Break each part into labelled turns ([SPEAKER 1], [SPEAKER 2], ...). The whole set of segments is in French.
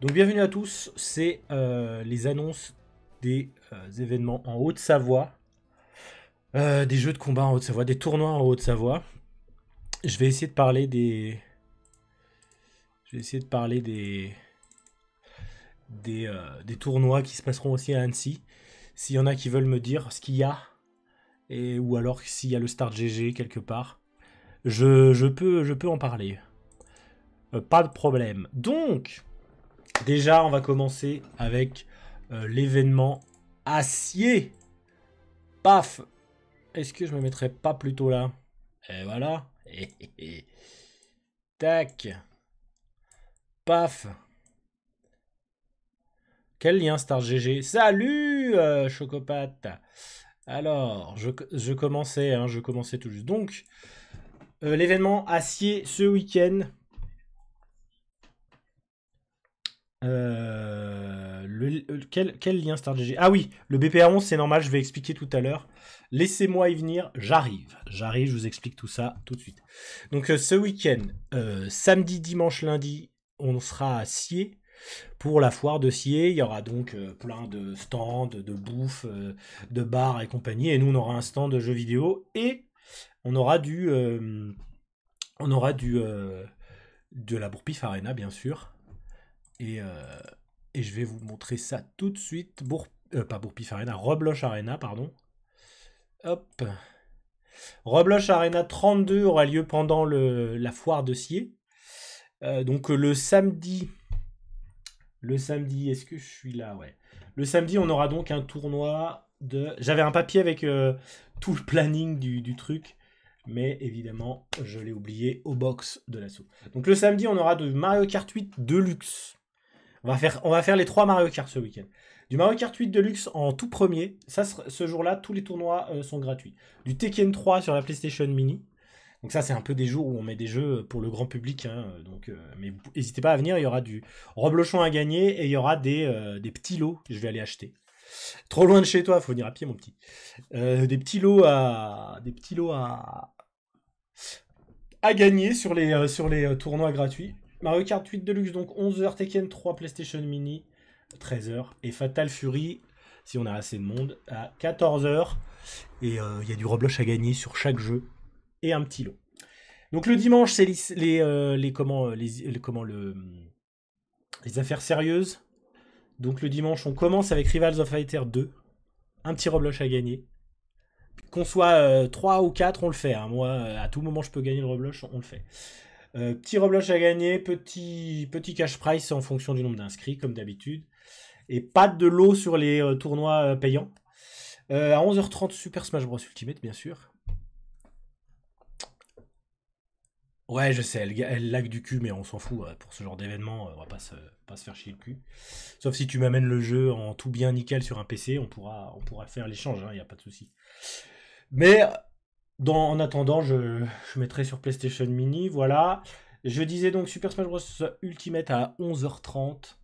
[SPEAKER 1] Donc bienvenue à tous, c'est les annonces des événements en Haute-Savoie, des jeux de combat en Haute-Savoie, des tournois en Haute-Savoie. Je vais essayer de parler des... Je vais essayer de parler des tournois qui se passeront aussi à Annecy. S'il y en a qui veulent me dire ce qu'il y a, ou alors s'il y a le Start GG quelque part, je peux en parler. Pas de problème. Donc, déjà, on va commencer avec l'événement acier. Paf. Est-ce que je me mettrais pas plutôt là? Et voilà. Tac. Paf. Quel lien Star GG? Salut Chocopat. Alors, je commençais, je commençais tout juste. Donc, l'événement acier ce week-end. Quel lien Star GG? Ah oui, le BPR11 c'est normal, je vais expliquer tout à l'heure. Laissez-moi y venir, j'arrive, je vous explique tout ça tout de suite. Donc ce week-end, samedi, dimanche, lundi, on sera à Sciez pour la foire de Sciez. Il y aura donc plein de stands, de bouffe, de bars et compagnie. Et nous on aura un stand de jeux vidéo et on aura de la Bourpif Arena bien sûr. Et je vais vous montrer ça tout de suite. Pas Bourpif Arena, Roblox Arena, pardon. Hop. Roblox Arena 32 aura lieu pendant la foire de Sciez. Donc le samedi, est-ce que je suis là? Ouais. Le samedi, on aura donc un tournoi de... J'avais un papier avec tout le planning du truc. Mais évidemment, je l'ai oublié au box de l'assaut. Donc le samedi, on aura de Mario Kart 8 Deluxe. On va faire les 3 Mario Kart ce week-end. Du Mario Kart 8 Deluxe en tout premier. Ça, ce jour-là, tous les tournois sont gratuits. Du Tekken 3 sur la PlayStation Mini. Donc ça, c'est un peu des jours où on met des jeux pour le grand public. Mais n'hésitez pas à venir. Il y aura du Roblochon à gagner et il y aura des petits lots que je vais aller acheter. Trop loin de chez toi, faut venir à pied, mon petit. Des petits lots à gagner sur les tournois gratuits. Mario Kart 8 Deluxe, donc 11h, Tekken 3, PlayStation Mini, 13h. Et Fatal Fury, si on a assez de monde, à 14h. Et il y a du Roblox à gagner sur chaque jeu. Et un petit lot. Donc le dimanche, c'est les affaires sérieuses. Donc le dimanche, on commence avec Rivals of Fighter 2. Un petit Roblox à gagner. Qu'on soit 3 ou 4, on le fait. Hein. Moi, à tout moment, je peux gagner le Roblox, on le fait. Petit Roblox à gagner, petit cash price en fonction du nombre d'inscrits, comme d'habitude. Et pas de lot sur les tournois payants. À 11h30, Super Smash Bros Ultimate, bien sûr. Ouais, je sais, elle lag du cul, mais on s'en fout. Pour ce genre d'événement, on va pas se faire chier le cul. Sauf si tu m'amènes le jeu en tout bien nickel sur un PC, on pourra faire l'échange, il n'y a pas de souci. Mais en attendant, je mettrai sur PlayStation Mini, voilà. Je disais donc Super Smash Bros Ultimate à 11h30.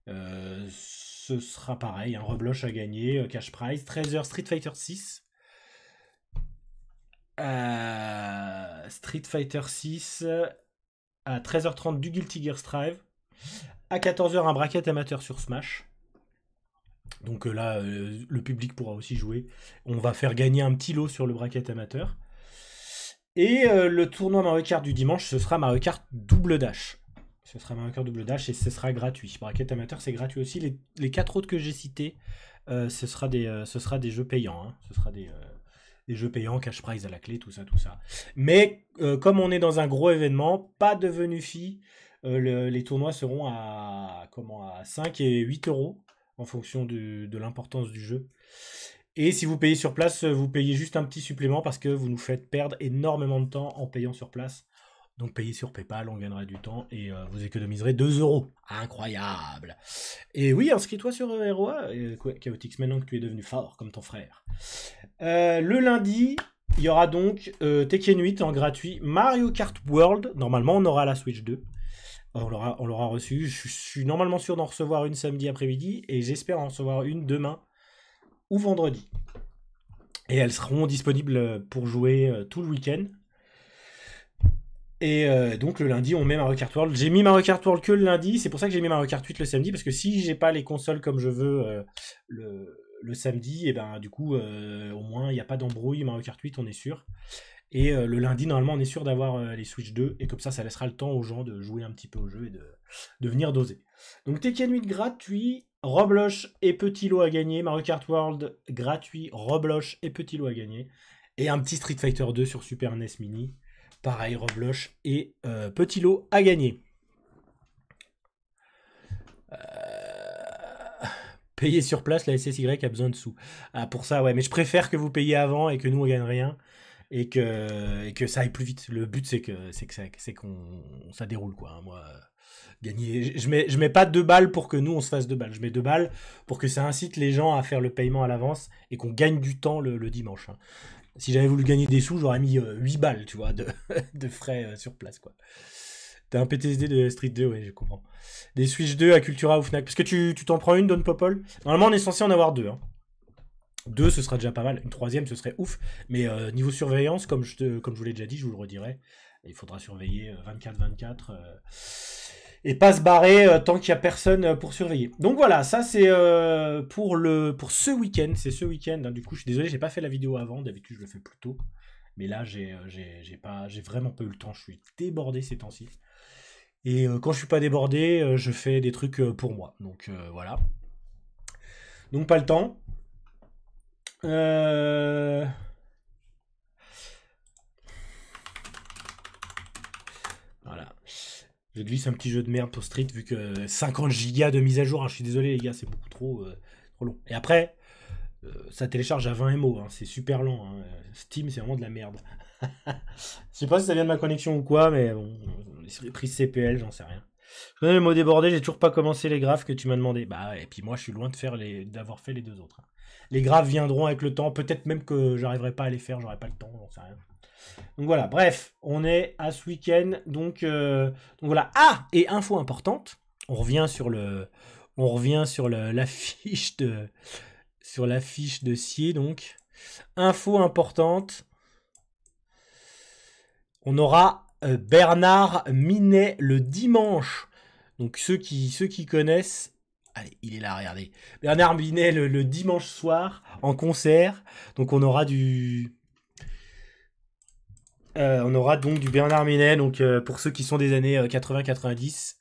[SPEAKER 1] Ce sera pareil, un Roblox à gagner, cash prize. 13h Street Fighter 6. Street Fighter 6 à 13h30 du Guilty Gear Strive. À 14h un bracket amateur sur Smash. Donc là, le public pourra aussi jouer. On va faire gagner un petit lot sur le bracket amateur. Et le tournoi Mario Kart du dimanche, ce sera Mario Kart Double Dash. Ce sera Mario Kart Double Dash et ce sera gratuit. Bracket amateur, c'est gratuit aussi. Les 4 autres que j'ai cités, ce sera des jeux payants. Hein. Ce sera des jeux payants, cash prize à la clé, tout ça. Mais comme on est dans un gros événement, pas de Venufi. Les tournois seront à 5 et 8 euros en fonction de l'importance du jeu. Et si vous payez sur place, vous payez juste un petit supplément parce que vous nous faites perdre énormément de temps en payant sur place. Donc payez sur PayPal, on gagnera du temps et vous économiserez 2 euros. Incroyable. Et oui, inscris-toi sur ROA, Chaotix, maintenant que tu es devenu fort comme ton frère. Le lundi, il y aura donc Tekken 8 en gratuit. Mario Kart World, normalement on aura la Switch 2. On l'aura reçu. Je suis normalement sûr d'en recevoir une samedi après-midi et j'espère en recevoir une demain ou vendredi. Et elles seront disponibles pour jouer tout le week-end. Et donc le lundi, on met Mario Kart World. J'ai mis Mario Kart World que le lundi. C'est pour ça que j'ai mis Mario Kart 8 le samedi. Parce que si j'ai pas les consoles comme je veux le samedi, et ben du coup, au moins, il n'y a pas d'embrouille. Mario Kart 8, on est sûr. Et le lundi, normalement, on est sûr d'avoir les Switch 2. Et comme ça laissera le temps aux gens de jouer un petit peu au jeu et de venir doser. Donc Tekken 8 gratuit. Roblox et Petit Lot à gagner. Mario Kart World gratuit. Roblox et Petit Lot à gagner. Et un petit Street Fighter 2 sur Super NES Mini. Pareil, Roblox et Petit Lot à gagner. Payer sur place, la SSY a besoin de sous. Ah, pour ça, ouais, mais je préfère que vous payiez avant et que nous, on gagne rien. Et que ça aille plus vite. Le but, c'est que ça déroule, quoi. Moi, gagner. Je mets pas 2 balles pour que nous, on se fasse 2 balles. Je mets 2 balles pour que ça incite les gens à faire le paiement à l'avance et qu'on gagne du temps le dimanche. Hein. Si j'avais voulu gagner des sous, j'aurais mis 8 balles, tu vois, de frais sur place, quoi. T'as un PTSD de Street 2, ouais, je comprends. Des Switch 2 à Cultura ou Fnac. Parce que tu t'en prends une, Don Popol. Normalement, on est censé en avoir 2. Hein. 2, ce sera déjà pas mal. Une troisième, ce serait ouf. Mais niveau surveillance, comme je vous l'ai déjà dit, je vous le redirai. Il faudra surveiller 24-24. Et pas se barrer tant qu'il n'y a personne pour surveiller. Donc voilà, ça c'est pour ce week-end. C'est ce week-end. Hein. Du coup, je suis désolé, j'ai pas fait la vidéo avant. D'habitude, je le fais plus tôt. Mais là, j'ai vraiment pas eu le temps. Je suis débordé ces temps-ci. Et quand je suis pas débordé, je fais des trucs pour moi. Donc voilà. Donc pas le temps. Voilà. Je glisse un petit jeu de merde pour Street vu que 50 gigas de mise à jour. Hein, je suis désolé les gars, c'est beaucoup trop long. Et après, ça télécharge à 20 MO. Hein, c'est super lent. Hein. Steam, c'est vraiment de la merde. Je sais pas si ça vient de ma connexion ou quoi, mais bon, prise CPL, j'en sais rien. Je connais le mot débordé, j'ai toujours pas commencé les graphes que tu m'as demandé. Bah, et puis moi, je suis loin d'avoir fait les 2 autres. Hein. Les graphes viendront avec le temps, peut-être même que j'arriverai pas à les faire, j'aurai pas le temps, j'en sais rien. Donc voilà, bref, on est à ce week-end, donc voilà. Ah, et info importante, on revient sur l'affiche de Sier, donc info importante. On aura Bernard Minet le dimanche. Donc ceux qui connaissent, allez, il est là, regardez. Bernard Minet le dimanche soir en concert. Donc on aura donc du Bernard Minet. Donc pour ceux qui sont des années 80-90,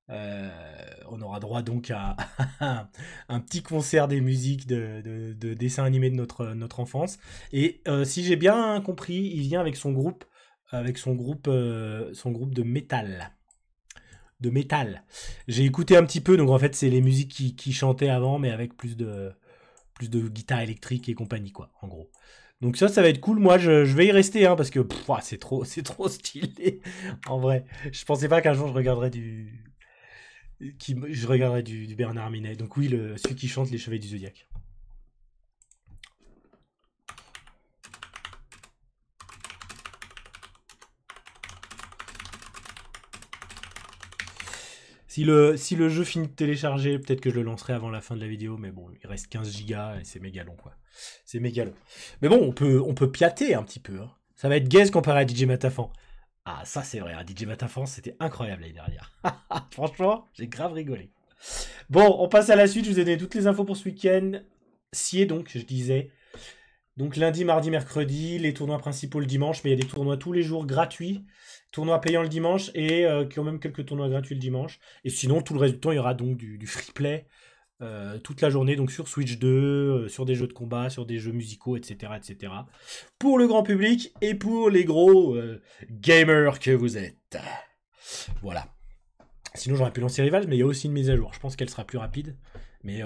[SPEAKER 1] on aura droit donc à un petit concert des musiques de dessins animés de notre enfance. Et si j'ai bien compris, il vient avec son groupe de métal. De métal. J'ai écouté un petit peu, donc en fait c'est les musiques qui chantaient avant, mais avec plus de guitare électrique et compagnie, quoi, en gros. Donc ça va être cool. Moi, je vais y rester, hein, parce que c'est trop stylé. En vrai, je pensais pas qu'un jour je regarderais du Bernard Minet. Donc oui, celui qui chante Les Chevaliers du Zodiaque. Si le jeu finit de télécharger, peut-être que je le lancerai avant la fin de la vidéo, mais bon, il reste 15 gigas et c'est méga long, quoi. C'est méga long. Mais bon, on peut piater un petit peu. Hein. Ça va être gaze comparé à DJ Matafan. Ah, ça c'est vrai, DJ Matafan, c'était incroyable l'année dernière. Franchement, j'ai grave rigolé. Bon, on passe à la suite, je vous ai donné toutes les infos pour ce week-end. Sied donc, je disais. Donc lundi, mardi, mercredi, les tournois principaux le dimanche, mais il y a des tournois tous les jours gratuits, tournois payants le dimanche et quand même quelques tournois gratuits le dimanche. Et sinon, tout le reste du temps, il y aura donc du free play toute la journée, donc sur Switch 2, sur des jeux de combat, sur des jeux musicaux, etc., etc. Pour le grand public et pour les gros gamers que vous êtes. Voilà. Sinon, j'aurais pu lancer Rivals, mais il y a aussi une mise à jour. Je pense qu'elle sera plus rapide. Mais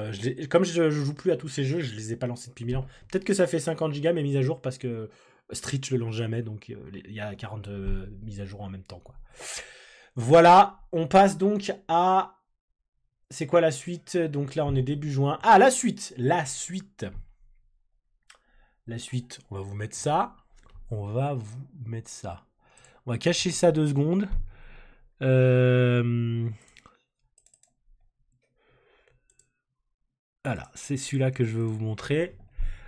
[SPEAKER 1] comme je joue plus à tous ces jeux, je les ai pas lancés depuis 1000 ans. Peut-être que ça fait 50 Go mes mises à jour parce que Street je le lance jamais, donc il y a 40 mises à jour en même temps, quoi. Voilà, on passe donc à... C'est quoi la suite? Donc là on est début juin. Ah, la suite. La suite, on va vous mettre ça. On va cacher ça 2 secondes. Voilà, c'est celui-là que je veux vous montrer.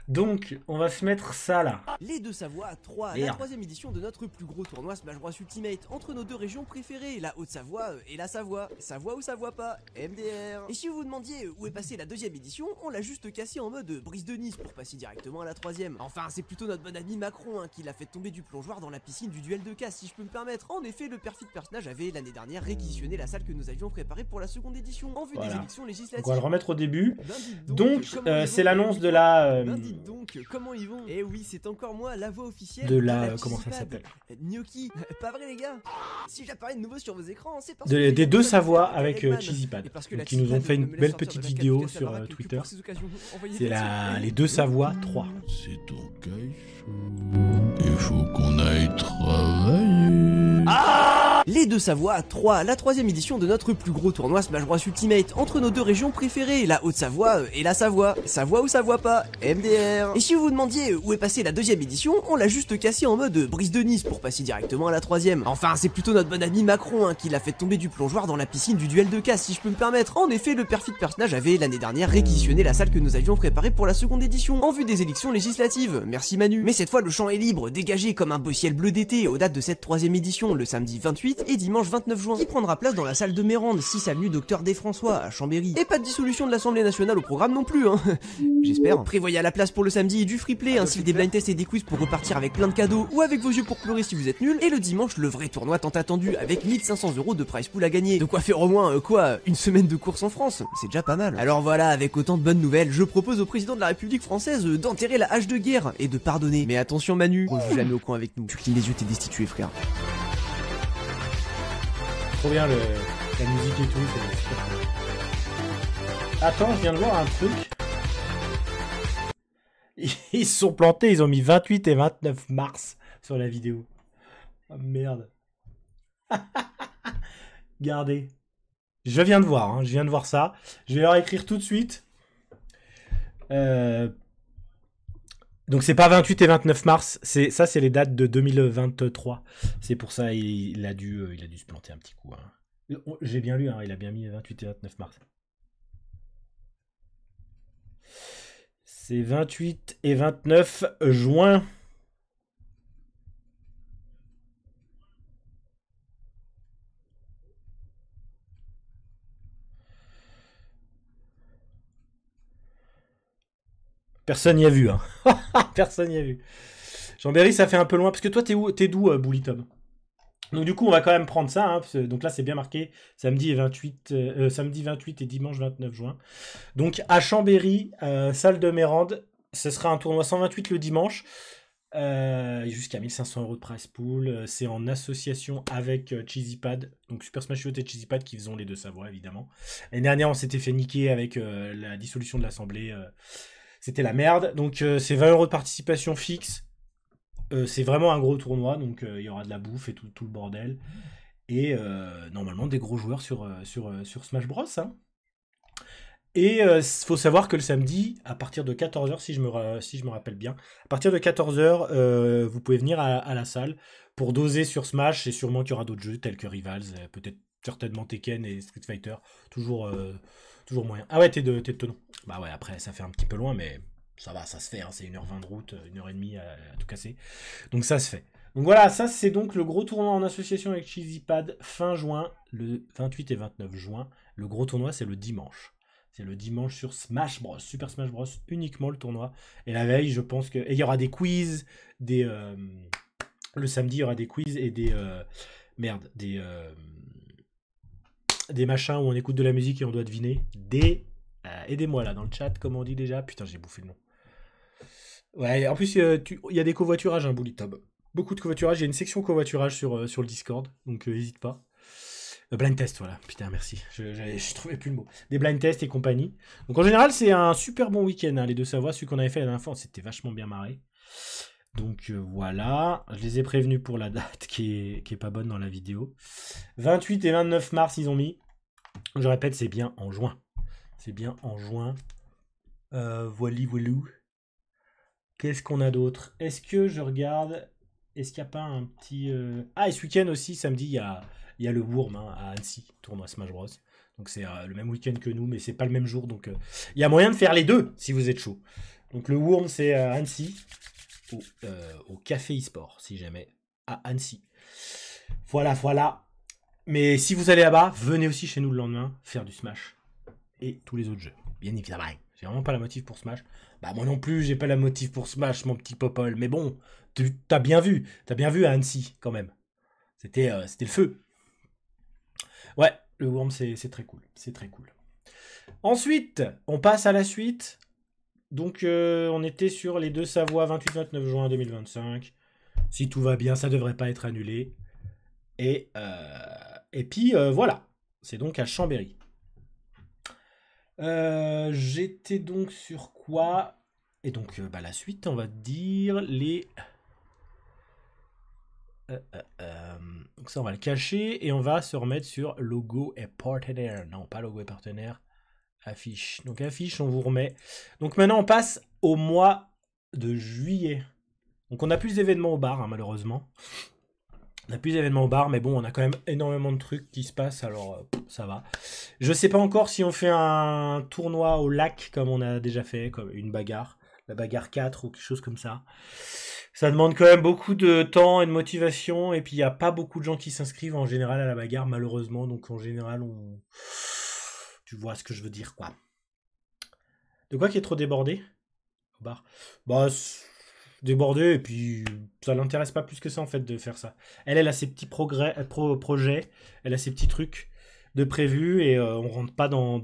[SPEAKER 1] Donc, on va se mettre ça là.
[SPEAKER 2] Les deux Savoie 3, la troisième édition de notre plus gros tournoi Smash Bros Ultimate entre nos deux régions préférées, la Haute-Savoie et la Savoie. Savoie ou Savoie pas, MDR. Et si vous vous demandiez où est passée la deuxième édition, on l'a juste cassé en mode brise de Nice pour passer directement à la troisième. Enfin, c'est plutôt notre bon ami Macron qui l'a fait tomber du plongeoir dans la piscine du duel de casse, si je peux me permettre. En effet, le perfide personnage avait l'année dernière réquisitionné la salle que nous avions préparée pour la seconde édition en vue des élections législatives.
[SPEAKER 1] Donc on va le remettre au début. Donc, c'est l'annonce de la...
[SPEAKER 2] dites donc, comment ils vont? Eh oui, c'est encore moi, la voix officielle
[SPEAKER 1] de la... comment ça s'appelle?
[SPEAKER 2] Gnocchi. Pas vrai les gars? Si j'apparais de nouveau sur vos écrans, c'est parce
[SPEAKER 1] que... Des deux Savoie avec Cheesypad, qui nous ont fait une belle petite vidéo sur Twitter. C'est les deux Savoie 3.
[SPEAKER 3] C'est ton caille. Il faut qu'on aille travailler.
[SPEAKER 2] Les deux Savoie 3, la troisième édition de notre plus gros tournoi Smash Bros Ultimate entre nos deux régions préférées, la Haute-Savoie et la Savoie. Savoie ou Savoie pas, MDR. Et si vous vous demandiez où est passée la deuxième édition, on l'a juste cassé en mode brise de Nice pour passer directement à la troisième. Enfin, c'est plutôt notre bon ami Macron qui l'a fait tomber du plongeoir dans la piscine du duel de casse, si je peux me permettre. En effet, le perfide personnage avait l'année dernière réquisitionné la salle que nous avions préparée pour la seconde édition en vue des élections législatives. Merci Manu. Mais cette fois, le champ est libre, dégagé comme un beau ciel bleu d'été aux dates de cette troisième édition, le samedi 28 et dimanche 29 juin, qui prendra place dans la salle de Mérande, 6 avenue Docteur Desfrançois à Chambéry. Et pas de dissolution de l'Assemblée nationale au programme non plus, hein. J'espère. Prévoyez à la place pour le samedi du free play, ainsi que des blind tests et des quiz pour repartir avec plein de cadeaux, ou avec vos yeux pour pleurer si vous êtes nuls. Et le dimanche, le vrai tournoi tant attendu, avec 1500 € de prize pool à gagner. De quoi faire au moins, une semaine de course en France. C'est déjà pas mal. Alors voilà, avec autant de bonnes nouvelles, je propose au président de la République française d'enterrer la hache de guerre et de pardonner. Mais attention Manu, rejoue jamais au coin avec nous. Tu clignes les yeux, t'es destitué frère.
[SPEAKER 1] Trop bien la musique et tout, c'est super. Attends, je viens de voir un truc. Ils se sont plantés, ils ont mis 28 et 29 mars sur la vidéo. Oh merde. Regardez. Je viens de voir, hein, je viens de voir ça. Je vais leur écrire tout de suite. Donc c'est pas 28 et 29 mars, ça c'est les dates de 2023. C'est pour ça il a dû se planter un petit coup. Hein. J'ai bien lu, hein, il a bien mis 28 et 29 mars. C'est 28 et 29 juin. Personne n'y a vu, hein. Personne n'y a vu. Chambéry, ça fait un peu loin. Parce que toi, t'es d'où, Bully-Tom? Donc du coup, on va quand même prendre ça. Hein, donc là, c'est bien marqué. Samedi 28 et dimanche 29 juin. Donc à Chambéry, salle de Mérande, ce sera un tournoi 128 le dimanche. Jusqu'à 1500 € de prize pool. C'est en association avec Cheesypad. Donc Super Smash Bros et Cheesypad qui faisons les deux Savoie, évidemment. L'année dernière, on s'était fait niquer avec la dissolution de l'Assemblée. C'était la merde. Donc c'est 20 € de participation fixe. C'est vraiment un gros tournoi. Donc il y aura de la bouffe et tout le bordel. Et normalement des gros joueurs sur Smash Bros. Hein. Et faut savoir que le samedi, à partir de 14 h, si je me rappelle bien, à partir de 14 h, vous pouvez venir à la salle pour doser sur Smash. Et sûrement qu'il y aura d'autres jeux tels que Rivals, peut-être certainement Tekken et Street Fighter. Toujours moyen. Ah ouais, t'es de Tenon. Bah ouais, après, ça fait un petit peu loin, mais ça va, ça se fait. Hein, c'est 1h20 de route, 1h30 à tout casser. Donc ça se fait. Donc voilà, ça c'est donc le gros tournoi en association avec Cheesypad fin juin, le 28 et 29 juin. Le gros tournoi, c'est le dimanche. C'est le dimanche sur Smash Bros, Super Smash Bros, uniquement le tournoi. Et la veille, je pense que... Et il y aura des quiz, le samedi, il y aura des quiz et des... des machins où on écoute de la musique et on doit deviner. Aidez-moi là dans le chat, comment on dit déjà? Putain, j'ai bouffé le nom. Ouais, en plus, il y a des covoiturages, hein, Bully-Tom. Beaucoup de covoiturage. Il y a une section covoiturage sur le Discord, donc n'hésite pas. Blind test, voilà. Putain, merci. Je trouvais plus le mot. Des blind tests et compagnie. Donc en général, c'est un super bon week-end, hein, les deux Savoie. Celui qu'on avait fait la dernière fois, c'était vachement bien marré. Donc voilà. Je les ai prévenus pour la date qui est pas bonne dans la vidéo. 28 et 29 mars, ils ont mis. Je répète, c'est bien en juin. C'est bien en juin. Voilou. Qu'est-ce qu'on a d'autre? Est-ce que je regarde... Est-ce qu'il n'y a pas un petit... Ah, et ce week-end aussi, samedi, il y a le Wurm, hein, à Annecy, tournoi Smash Bros. Donc c'est le même week-end que nous, mais c'est pas le même jour. Donc il y a moyen de faire les deux si vous êtes chaud. Donc le Worm, c'est à Annecy, au Café eSport, si jamais, à Annecy. Voilà, voilà. Mais si vous allez là-bas, venez aussi chez nous le lendemain faire du Smash et tous les autres jeux. Bien évidemment. J'ai vraiment pas la motive pour Smash. Bah moi non plus, j'ai pas la motive pour Smash, mon petit Popol. Mais bon, t'as bien vu à Annecy quand même. C'était le feu. Ouais, le Worm c'est très cool, c'est très cool. Ensuite, on passe à la suite. Donc on était sur les deux Savoie 28-29 juin 2025. Si tout va bien, ça devrait pas être annulé. Et puis voilà, c'est donc à Chambéry. J'étais donc sur quoi? Et donc la suite, on va dire les... donc ça, on va le cacher et on va se remettre sur logo et partenaire. Non, pas logo et partenaire. Affiche. Donc affiche, on vous remet. Donc maintenant, on passe au mois de juillet. Donc on n'a plus d'événements au bar, hein, malheureusement. On n'a plus d'événements au bar, mais bon, on a quand même énormément de trucs qui se passent, alors ça va. Je sais pas encore si on fait un tournoi au lac, comme on a déjà fait, comme une bagarre. La bagarre 4 ou quelque chose comme ça. Ça demande quand même beaucoup de temps et de motivation, et puis il n'y a pas beaucoup de gens qui s'inscrivent en général à la bagarre, malheureusement. Donc en général, on... Tu vois ce que je veux dire, quoi. De quoi qui est trop débordé au bar? Bah, débordé, et puis ça l'intéresse pas plus que ça, en fait, de faire ça. Elle a ses petits projets, elle a ses petits trucs de prévus, et on rentre pas dans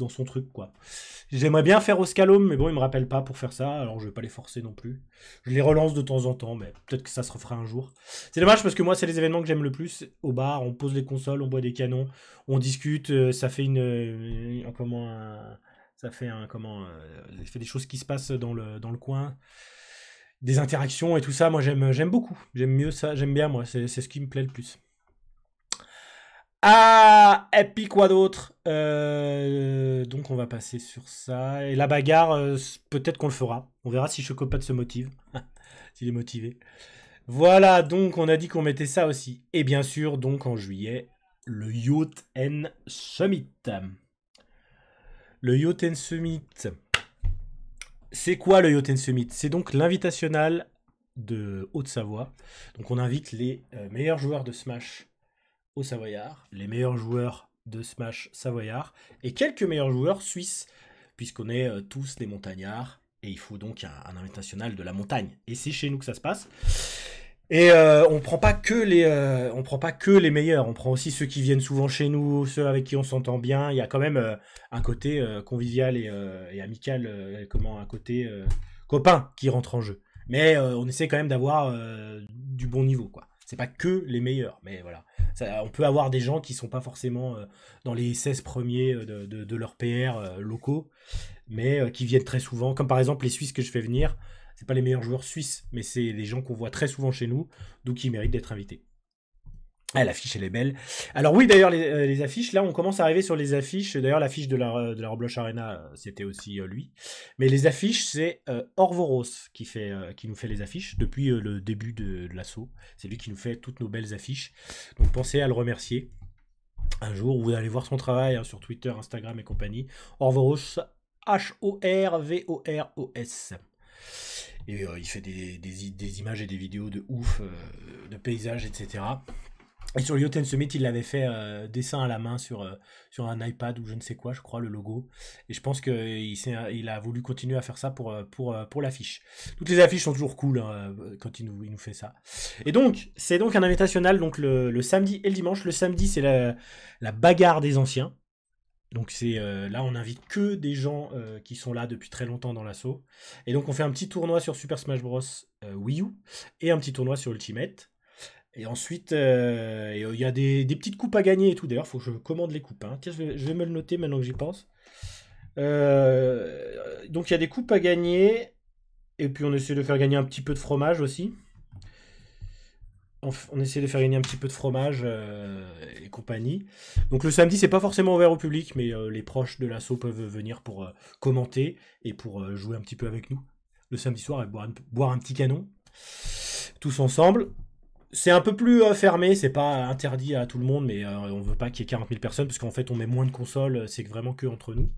[SPEAKER 1] son truc, quoi. J'aimerais bien faire au slalom, mais bon, il me rappelle pas pour faire ça, alors je vais pas les forcer non plus. Je les relance de temps en temps, mais peut-être que ça se refera un jour. C'est dommage parce que moi, c'est les événements que j'aime le plus. Au bar, on pose les consoles, on boit des canons, on discute, ça fait ça fait des choses qui se passent dans le coin, des interactions et tout ça. Moi, j'aime beaucoup. J'aime mieux ça, j'aime bien, moi. C'est ce qui me plaît le plus. Ah, et puis quoi d'autre? Donc on va passer sur ça. Et la bagarre, peut-être qu'on le fera. On verra si Chocopote se motive. S'il est motivé. Voilà, donc on a dit qu'on mettait ça aussi. Et bien sûr, donc en juillet, le Yacht Summit. Le Yacht Summit. C'est quoi le Yacht Summit? C'est donc l'invitational de Haute-Savoie. Donc on invite les meilleurs joueurs de Smash au Savoyard, les meilleurs joueurs de Smash Savoyard et quelques meilleurs joueurs suisses, puisqu'on est tous des montagnards et il faut donc un invitational de la montagne. Et c'est chez nous que ça se passe. Et on prend pas que les meilleurs, on prend aussi ceux qui viennent souvent chez nous, ceux avec qui on s'entend bien. Il y a quand même un côté convivial et amical, un côté copain qui rentre en jeu. Mais on essaie quand même d'avoir du bon niveau, quoi. C'est pas que les meilleurs, mais voilà. On peut avoir des gens qui sont pas forcément dans les 16 premiers de leur PR locaux, mais qui viennent très souvent, comme par exemple les Suisses que je fais venir. C'est pas les meilleurs joueurs suisses, mais c'est des gens qu'on voit très souvent chez nous, donc ils méritent d'être invités. Ah, l'affiche, elle est belle. Alors oui, d'ailleurs, les affiches, là, on commence à arriver sur les affiches. D'ailleurs, l'affiche de la Roblox Arena, c'était aussi lui. Mais les affiches, c'est Orvoros qui nous fait les affiches depuis le début de l'assaut. C'est lui qui nous fait toutes nos belles affiches. Donc pensez à le remercier. Un jour, vous allez voir son travail sur Twitter, Instagram et compagnie. Orvoros, H-O-R-V-O-R-O-S. Et il fait des images et des vidéos de ouf, de paysages, etc. Et sur le Yacht Summit, il l'avait fait dessin à la main sur un iPad ou je ne sais quoi, je crois, le logo. Et je pense qu'il a voulu continuer à faire ça pour l'affiche. Toutes les affiches sont toujours cool hein, quand il nous fait ça. Et donc, c'est donc un invitational donc le samedi et le dimanche. Le samedi, c'est la bagarre des anciens. Donc là, on invite que des gens qui sont là depuis très longtemps dans l'assaut. Et donc, on fait un petit tournoi sur Super Smash Bros. Wii U et un petit tournoi sur Ultimate. Et ensuite, il y a des petites coupes à gagner et tout. D'ailleurs, il faut que je commande les coupes. Hein. Tiens, je vais me le noter maintenant que j'y pense. Donc, il y a des coupes à gagner. Et puis, on essaie de faire gagner un petit peu de fromage aussi. On essaie de faire gagner un petit peu de fromage et compagnie. Donc, le samedi, c'est pas forcément ouvert au public, mais les proches de l'assaut peuvent venir pour commenter et pour jouer un petit peu avec nous. Le samedi soir, et boire un petit canon. Tous ensemble. C'est un peu plus fermé, c'est pas interdit à tout le monde, mais on veut pas qu'il y ait 40 000 personnes, parce qu'en fait on met moins de consoles, c'est vraiment que entre nous.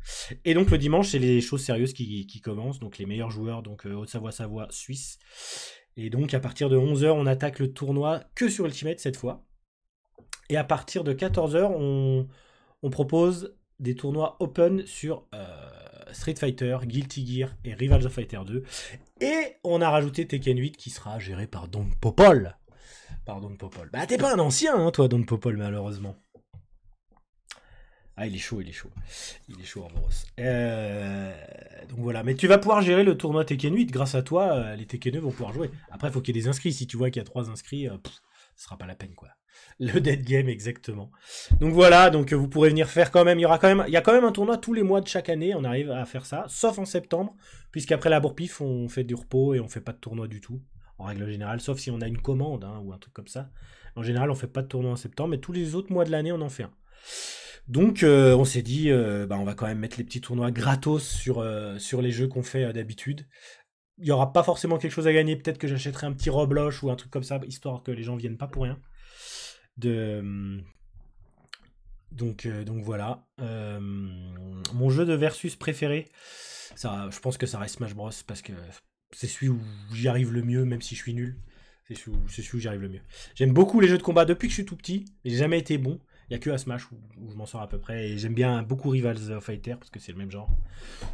[SPEAKER 1] Et donc le dimanche, c'est les choses sérieuses qui commencent, donc les meilleurs joueurs, donc Haute-Savoie, Savoie, Suisse. Et donc à partir de 11h, on attaque le tournoi que sur Ultimate cette fois. Et à partir de 14h, on propose des tournois open sur Street Fighter, Guilty Gear et Rivals of Fighter 2. Et on a rajouté Tekken 8 qui sera géré par Don Popol. Pardon, Popol. Bah, t'es pas un ancien, hein, toi, Don Popol, malheureusement. Ah, il est chaud, il est chaud. Il est chaud, Orboros. Donc voilà. Mais tu vas pouvoir gérer le tournoi Tekken 8. Grâce à toi, les Tekken vont pouvoir jouer. Après, il faut qu'il y ait des inscrits. Si tu vois qu'il y a 3 inscrits, ce sera pas la peine, quoi. Le dead game, exactement. Donc voilà, donc vous pourrez venir faire quand même. Il y a quand même un tournoi tous les mois de chaque année. On arrive à faire ça, sauf en septembre, puisqu'après la bourpif, on fait du repos et on fait pas de tournoi du tout. En règle générale, sauf si on a une commande hein, ou un truc comme ça. En général, on fait pas de tournoi en septembre, mais tous les autres mois de l'année, on en fait un. Donc, on s'est dit, on va quand même mettre les petits tournois gratos sur les jeux qu'on fait d'habitude. Il n'y aura pas forcément quelque chose à gagner. Peut-être que j'achèterai un petit Roblox ou un truc comme ça, histoire que les gens viennent pas pour rien. Donc voilà. Mon jeu de versus préféré, ça, je pense que ça reste Smash Bros. Parce que c'est celui où j'y arrive le mieux, même si je suis nul. C'est celui où j'y arrive le mieux. J'aime beaucoup les jeux de combat depuis que je suis tout petit, mais j'ai jamais été bon. Il n'y a que à Smash où je m'en sors à peu près. Et j'aime bien beaucoup Rivals of Fighter parce que c'est le même genre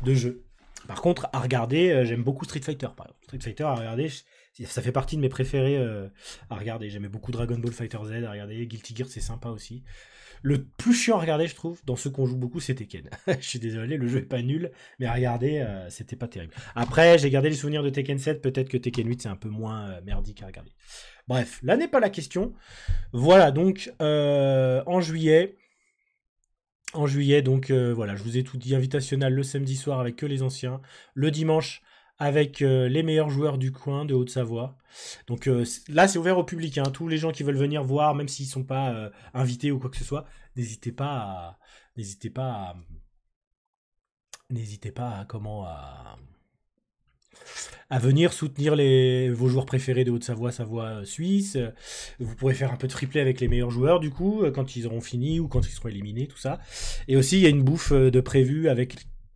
[SPEAKER 1] de jeu. Par contre, à regarder, j'aime beaucoup Street Fighter. Par exemple. Street Fighter, à regarder, ça fait partie de mes préférés à regarder. J'aimais beaucoup Dragon Ball Fighter Z à regarder. Guilty Gear, c'est sympa aussi. Le plus chiant à regarder, je trouve, dans ceux qu'on joue beaucoup, c'est Tekken. Je suis désolé, le jeu est pas nul, mais à regarder, c'était pas terrible. Après, j'ai gardé les souvenirs de Tekken 7, peut-être que Tekken 8, c'est un peu moins merdique à regarder. Bref, là n'est pas la question. Voilà, donc, en juillet, donc, voilà, je vous ai tout dit, invitationnel le samedi soir avec que les anciens, le dimanche avec les meilleurs joueurs du coin de Haute-Savoie. Donc là, c'est ouvert au public. Hein. Tous les gens qui veulent venir voir, même s'ils ne sont pas invités ou quoi que ce soit, n'hésitez pas à venir soutenir vos joueurs préférés de Haute-Savoie, Savoie, Suisse. Vous pourrez faire un peu de free play avec les meilleurs joueurs, du coup, quand ils auront fini ou quand ils seront éliminés, tout ça. Et aussi, il y a une bouffe de prévue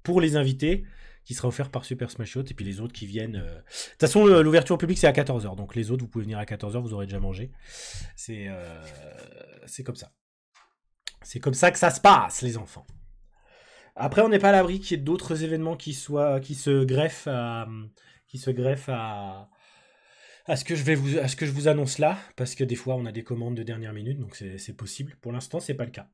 [SPEAKER 1] pour les invités, qui sera offert par Super Smash Bros. Et puis les autres qui viennent. De toute façon, l'ouverture au public, c'est à 14h. Donc les autres, vous pouvez venir à 14h, vous aurez déjà mangé. C'est comme ça. C'est comme ça que ça se passe, les enfants. Après, on n'est pas à l'abri qu'il y ait d'autres événements qui se greffent à ce que je vous annonce là, parce que des fois on a des commandes de dernière minute, donc c'est possible. Pour l'instant, c'est pas le cas.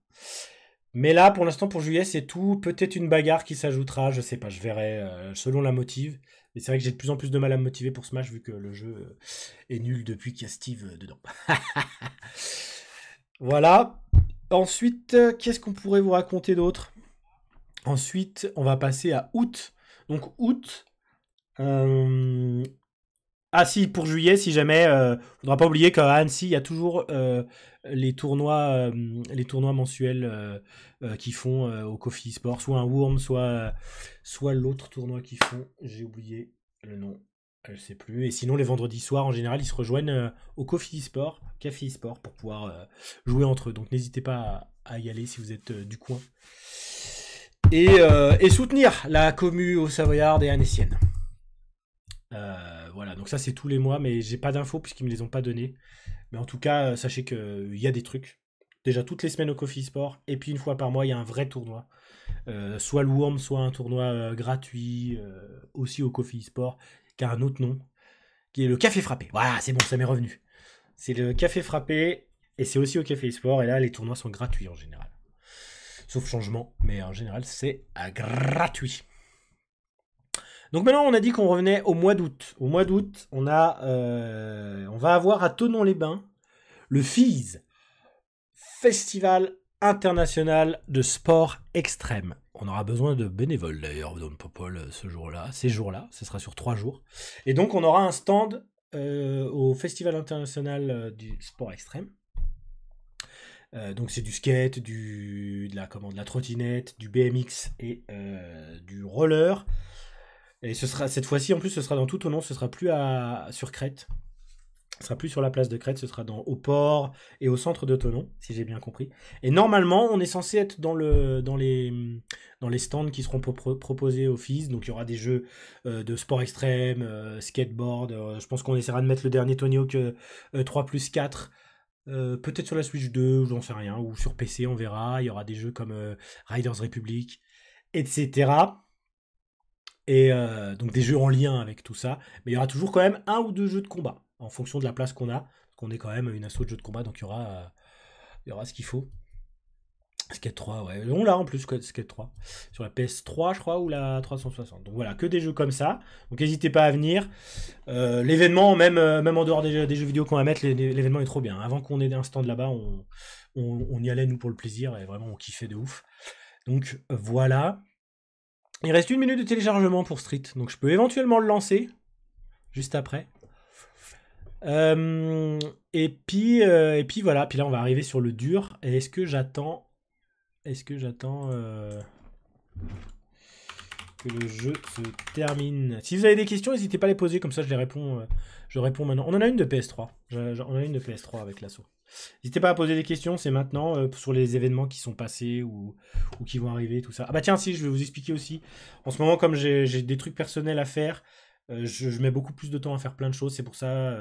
[SPEAKER 1] Mais là, pour l'instant, pour juillet, c'est tout. Peut-être une bagarre qui s'ajoutera, je sais pas, je verrai selon la motive. Mais c'est vrai que j'ai de plus en plus de mal à me motiver pour Smash vu que le jeu est nul depuis qu'il y a Steve dedans. Voilà. Ensuite, qu'est-ce qu'on pourrait vous raconter d'autre ? Ensuite, on va passer à août. Donc août. Ah si, pour juillet, si jamais, faudra pas oublier qu'à Annecy, il y a toujours les tournois mensuels qu'ils font au Coffee Sport, soit un Worm, soit l'autre tournoi qu'ils font. J'ai oublié le nom, je sais plus. Et sinon, les vendredis soirs, en général, ils se rejoignent au Coffee Sport, Café Sport, pour pouvoir jouer entre eux. Donc n'hésitez pas à y aller si vous êtes du coin. Et soutenir la commu au Savoyard et annécienne. Voilà, donc ça c'est tous les mois, mais j'ai pas d'infos puisqu'ils me les ont pas données. Mais en tout cas, sachez qu'il y a des trucs. Déjà toutes les semaines au Coffee Sport, et puis une fois par mois, il y a un vrai tournoi. Soit le Worm, soit un tournoi gratuit, aussi au Coffee Sport, qui a un autre nom, qui est le Café Frappé. Voilà, c'est bon, ça m'est revenu. C'est le Café Frappé, et c'est aussi au Café Sport, et là les tournois sont gratuits en général. Sauf changement, mais en général c'est gratuit. Donc maintenant, on a dit qu'on revenait au mois d'août. Au mois d'août, on va avoir à Thonon-les-Bains le FISE, Festival international de sport extrême. On aura besoin de bénévoles d'ailleurs dans le Popol ces jours-là, ce sera sur 3 jours. Et donc on aura un stand au Festival international du sport extrême. Donc c'est du skate, de la trottinette, du BMX et du roller. Et ce sera cette fois-ci, en plus, ce sera dans tout au long, ce sera plus sur Crète. Ce sera plus sur la place de Crète, ce sera au port et au centre de Thonon, si j'ai bien compris. Et normalement, on est censé être dans les stands qui seront proposés au FIS. Donc il y aura des jeux de sport extrême, skateboard. Je pense qu'on essaiera de mettre le dernier Tony Hawk 3+4. Peut-être sur la Switch 2, j'en sais rien. Ou sur PC, on verra. Il y aura des jeux comme Riders Republic, etc. Et donc des jeux en lien avec tout ça. Mais il y aura toujours quand même 1 ou 2 jeux de combat en fonction de la place qu'on a. Parce qu'on est quand même une asso de jeux de combat, donc il y aura ce qu'il faut. Skate 3, ouais. On l'a en plus, Skate 3. Sur la PS3, je crois, ou la 360. Donc voilà, que des jeux comme ça. Donc n'hésitez pas à venir. L'événement, même en dehors des jeux vidéo qu'on va mettre, l'événement est trop bien. Avant qu'on ait un stand là-bas, on y allait, nous, pour le plaisir. Et vraiment, on kiffait de ouf. Donc voilà. Il reste 1 minute de téléchargement pour Street. Donc je peux éventuellement le lancer. Juste après. Et puis voilà. Puis là, on va arriver sur le dur. Et est-ce que j'attends que le jeu se termine? Si vous avez des questions, n'hésitez pas à les poser, comme ça je les réponds. Je réponds maintenant. On en a une de PS3. On a une de PS3 avec l'assaut. N'hésitez pas à poser des questions, c'est maintenant sur les événements qui sont passés ou qui vont arriver, tout ça. Ah bah tiens, si, je vais vous expliquer aussi. En ce moment, comme j'ai des trucs personnels à faire, je mets beaucoup plus de temps à faire plein de choses. C'est pour ça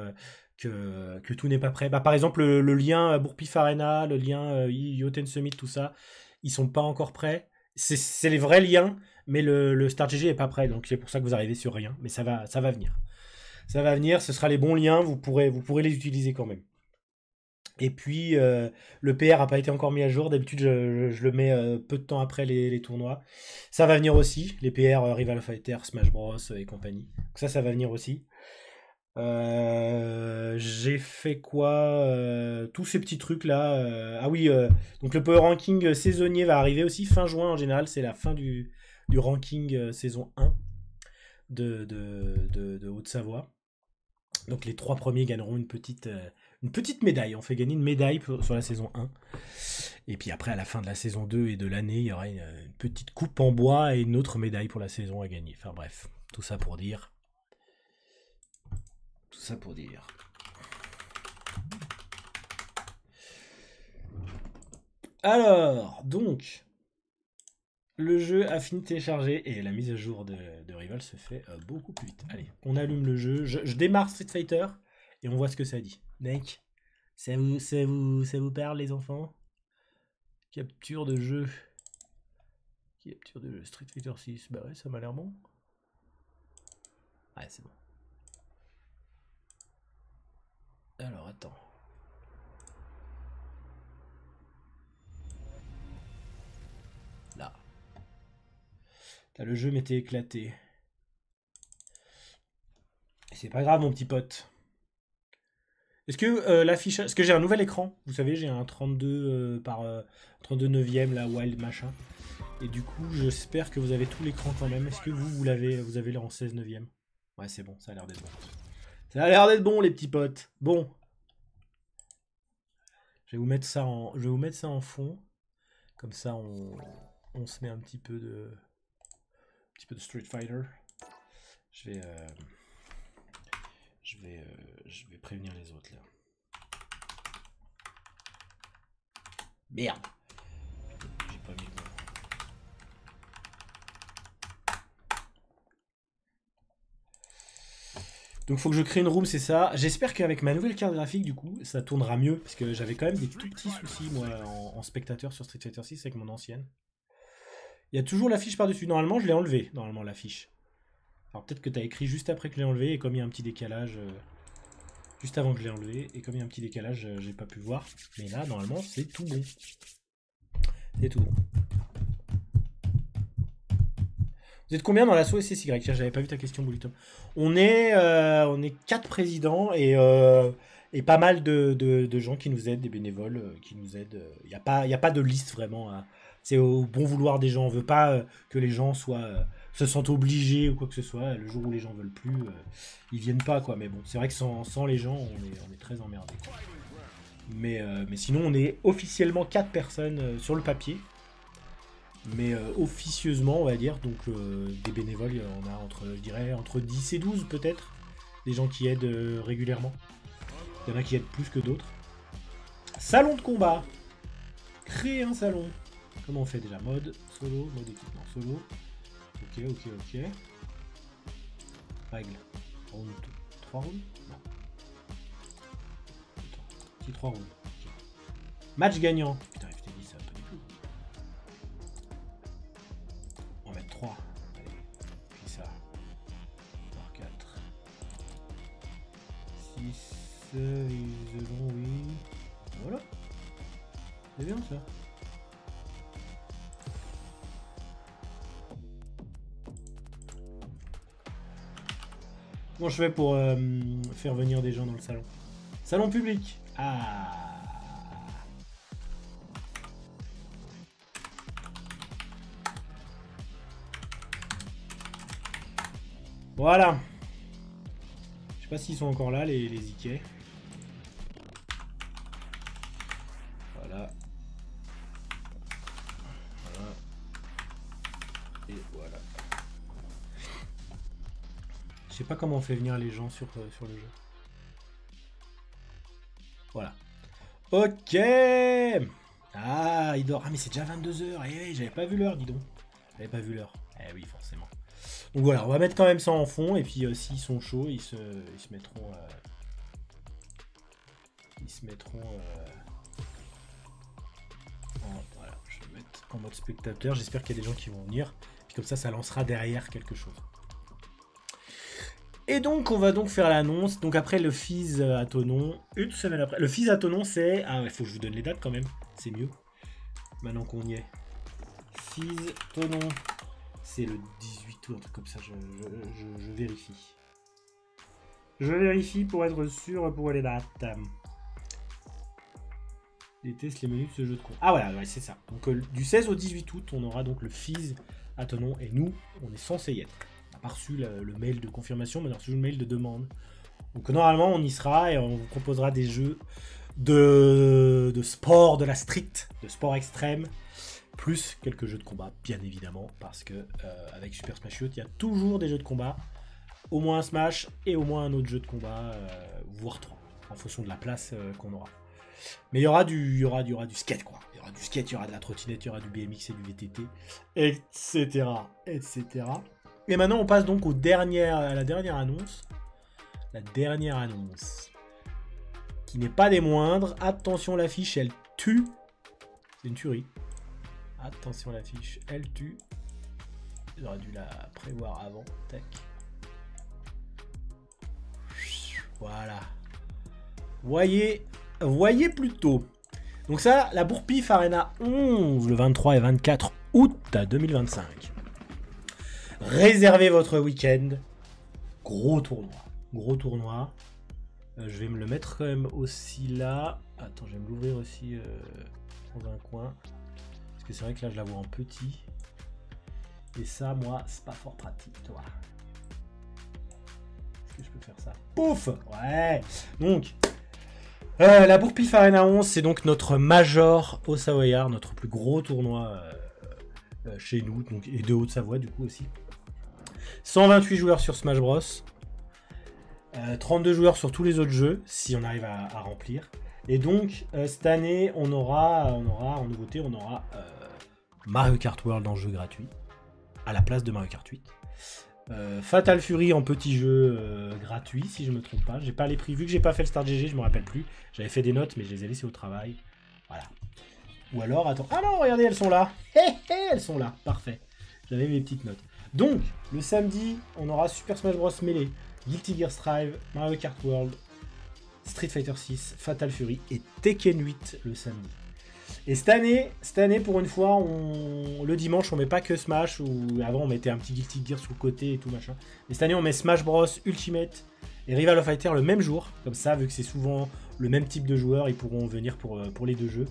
[SPEAKER 1] que tout n'est pas prêt. Bah, par exemple, le lien Bourpif Arena, le lien Yoten Summit, tout ça, ils sont pas encore prêts. C'est les vrais liens, mais le Start GG est pas prêt. Donc c'est pour ça que vous arrivez sur rien. Mais ça va venir. Ça va venir, ce sera les bons liens, vous pourrez les utiliser quand même. Et puis, le PR n'a pas été encore mis à jour. D'habitude, je le mets peu de temps après les tournois. Ça va venir aussi. Les PR, Rival Fighter, Smash Bros et compagnie. Donc ça va venir aussi. J'ai fait quoi? Tous ces petits trucs là. Ah oui, donc le Power Ranking saisonnier va arriver aussi fin juin en général. C'est la fin du ranking saison 1 de Haute-Savoie. Donc les 3 premiers gagneront une petite médaille. On fait gagner une médaille sur la saison 1. Et puis après, à la fin de la saison 2 et de l'année, il y aura une petite coupe en bois et une autre médaille pour la saison à gagner. Enfin bref, tout ça pour dire. Alors, donc, le jeu a fini de télécharger et la mise à jour de Rival se fait beaucoup plus vite. Allez, on allume le jeu. Je démarre Street Fighter et on voit ce que ça dit. Mec, ça vous parle les enfants? Capture de jeu. Street Fighter 6. Bah ouais, ça m'a l'air bon. Ouais, c'est bon. Alors, attends. Là. Le jeu m'était éclaté. C'est pas grave, mon petit pote. Est-ce que l'affichage... Est-ce que j'ai un nouvel écran? Vous savez, j'ai un 32 par 32 neuvième, là, wild machin. Et du coup, j'espère que vous avez tout l'écran quand même. Est-ce que vous avez l'air en 16 neuvième? Ouais, c'est bon, ça a l'air d'être bon. Ça a l'air d'être bon, les petits potes. Bon. Je vais vous mettre ça en fond. Comme ça, on se met un petit peu de Street Fighter. Je vais prévenir les autres là. Merde. J'ai pas mis le bon. Donc faut que je crée une room, c'est ça. J'espère qu'avec ma nouvelle carte graphique, du coup, ça tournera mieux. Parce que j'avais quand même des tout petits soucis, moi, en spectateur sur Street Fighter 6 avec mon ancienne. Il y a toujours l'affiche par-dessus. Normalement, je l'ai enlevé, normalement, l'affiche. Alors peut-être que tu as écrit juste après que je l'ai enlevé. Et comme il y a un petit décalage... juste avant que je l'ai enlevé. Et comme il y a un petit décalage, j'ai pas pu voir. Mais là, normalement, c'est tout bon. C'est tout bon. Vous êtes combien dans l'assaut SSY? J'avais pas vu ta question, Boulitom. On est 4 présidents et pas mal de gens qui nous aident, des bénévoles qui nous aident. Il n'y a pas de liste vraiment. C'est au bon vouloir des gens. On veut pas que les gens se sentent obligés ou quoi que ce soit. Le jour où les gens veulent plus, ils viennent pas, quoi. Mais bon, c'est vrai que sans les gens, on est très emmerdés. Mais sinon, on est officiellement 4 personnes sur le papier. Mais officieusement, on va dire, donc des bénévoles, on a entre 10 et 12 peut-être, des gens qui aident régulièrement. Il y en a qui aident plus que d'autres. Salon de combat. Créer un salon. Comment on fait déjà? Mode solo, mode équipement solo. Ok. Règle. Round 3 rounds? Non. Petit 3 rounds. Okay. Match gagnant. Putain, je t'ai dit ça, pas du tout. On va mettre 3. Allez. Puis ça. Alors 4. 6. Isolons, oui. Voilà. C'est bien ça. Comment je fais pour faire venir des gens dans le salon? Salon public. Ah. Voilà. Je sais pas s'ils sont encore là, les Ikea. Voilà. Voilà. Et voilà. Je sais pas comment on fait venir les gens sur le jeu. Voilà. Ok. Ah, il dort. Ah, mais c'est déjà 22 h. Eh, j'avais pas vu l'heure, dis donc. J'avais pas vu l'heure. Eh oui, forcément. Donc voilà, on va mettre quand même ça en fond. Et puis s'ils sont chauds, ils se mettront... voilà, je vais mettre en mode spectateur. J'espère qu'il y a des gens qui vont venir. Puis comme ça lancera derrière quelque chose. Et donc, on va donc faire l'annonce. Donc après le Fizz à Thonon, une semaine après. Le Fizz à Thonon, c'est... Ah, il faut que je vous donne les dates quand même. C'est mieux. Maintenant qu'on y est. Fizz Thonon. C'est le 18 ou un truc comme ça. Je vérifie. Je vérifie pour être sûr pour les dates. Les tests, les menus de ce jeu de con. Ah voilà, ouais, c'est ça. Donc du 16 au 18 août, on aura donc le Fizz à Thonon. Et nous, on est censé y être. On n'a pas reçu le mail de confirmation, mais on a reçu le mail de demande. Donc normalement, on y sera et on vous proposera des jeux de sport, de la street, de sport extrême, plus quelques jeux de combat, bien évidemment, parce que avec Super Smash Bros, il y a toujours des jeux de combat, au moins un Smash et au moins un autre jeu de combat, voire 3, en fonction de la place qu'on aura. Mais il y aura du skate, quoi. Il y aura du skate, il y aura de la trottinette, il y aura du BMX et du VTT, etc., etc. Et maintenant, on passe donc à la dernière annonce. La dernière annonce. Qui n'est pas des moindres. Attention, l'affiche, elle tue. C'est une tuerie. Attention, l'affiche, elle tue. J'aurais dû la prévoir avant. Tac. Voilà. Voyez plutôt. Donc ça, la Bourpif Arena 11, le 23 et 24 août 2025. Réservez votre week-end. Gros tournoi. Je vais me le mettre quand même aussi là. Attends, je vais me l'ouvrir aussi dans un coin. Parce que c'est vrai que là, je la vois en petit. Et ça, moi, c'est pas fort pratique, toi. Est-ce que je peux faire ça? Pouf! Ouais! Donc, la Bourpif Arena 11, c'est donc notre Major au Savoyard, notre plus gros tournoi chez nous, donc, et de Haute-Savoie, du coup, aussi. 128 joueurs sur Smash Bros. 32 joueurs sur tous les autres jeux, si on arrive à remplir. Et donc, cette année, on aura en nouveauté, on aura Mario Kart World en jeu gratuit, à la place de Mario Kart 8. Fatal Fury en petit jeu gratuit, si je me trompe pas. J'ai pas les prix, vu que j'ai pas fait le Start GG, je me rappelle plus. J'avais fait des notes, mais je les ai laissées au travail. Voilà. Ou alors, attends. Ah non, regardez, elles sont là. Elles sont là, parfait. J'avais mes petites notes. Donc, le samedi, on aura Super Smash Bros. Melee, Guilty Gear Strive, Mario Kart World, Street Fighter 6, Fatal Fury et Tekken 8 le samedi. Et cette année pour une fois, le dimanche, on met pas que Smash, ou avant on mettait un petit Guilty Gear sur le côté et tout machin. Mais cette année, on met Smash Bros, Ultimate et Rival of Fighter le même jour. Comme ça, vu que c'est souvent le même type de joueurs, ils pourront venir pour les deux jeux.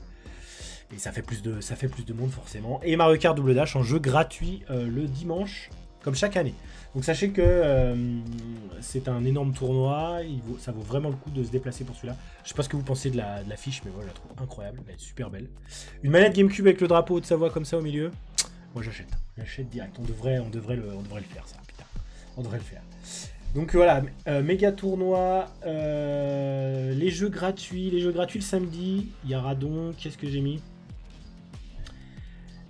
[SPEAKER 1] Et ça fait plus de monde forcément. Et Mario Kart Double Dash en jeu gratuit le dimanche, comme chaque année. Donc sachez que c'est un énorme tournoi, ça vaut vraiment le coup de se déplacer pour celui-là. Je sais pas ce que vous pensez de l'affiche, mais moi je la trouve incroyable, elle est super belle. Une manette GameCube avec le drapeau de Savoie comme ça au milieu, moi j'achète direct. On devrait le faire ça, putain. On devrait le faire. Donc voilà, méga tournoi, les jeux gratuits le samedi, il y aura donc, qu'est-ce que j'ai mis?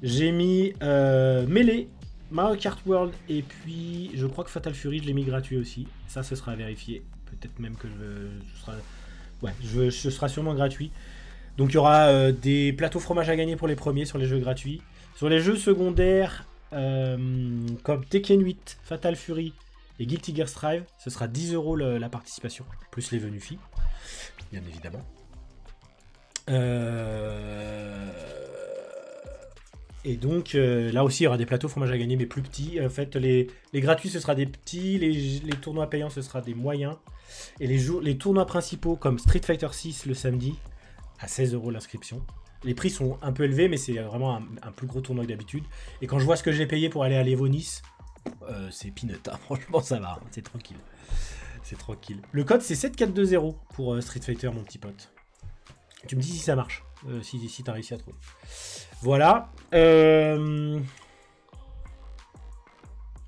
[SPEAKER 1] J'ai mis Melee, Mario Kart World, et puis je crois que Fatal Fury, je l'ai mis gratuit aussi. Ça, ce sera vérifié. Peut-être même que ce sera sûrement gratuit. Donc il y aura des plateaux fromage à gagner pour les premiers sur les jeux gratuits. Sur les jeux secondaires, comme Tekken 8, Fatal Fury et Guilty Gear Strive, ce sera 10 € la participation, plus les venues filles, bien évidemment. Et donc là aussi il y aura des plateaux fromage à gagner mais plus petits. En fait les gratuits ce sera des petits, les tournois payants ce sera des moyens. Et les tournois principaux comme Street Fighter 6 le samedi à 16 € l'inscription. Les prix sont un peu élevés mais c'est vraiment un plus gros tournoi que d'habitude. Et quand je vois ce que j'ai payé pour aller à l'Evo Nice, c'est peanut, hein. Franchement ça va, hein. C'est tranquille. C'est tranquille. Le code c'est 7420 pour Street Fighter mon petit pote. Tu me dis si ça marche, si t'as réussi à trouver. Voilà. Et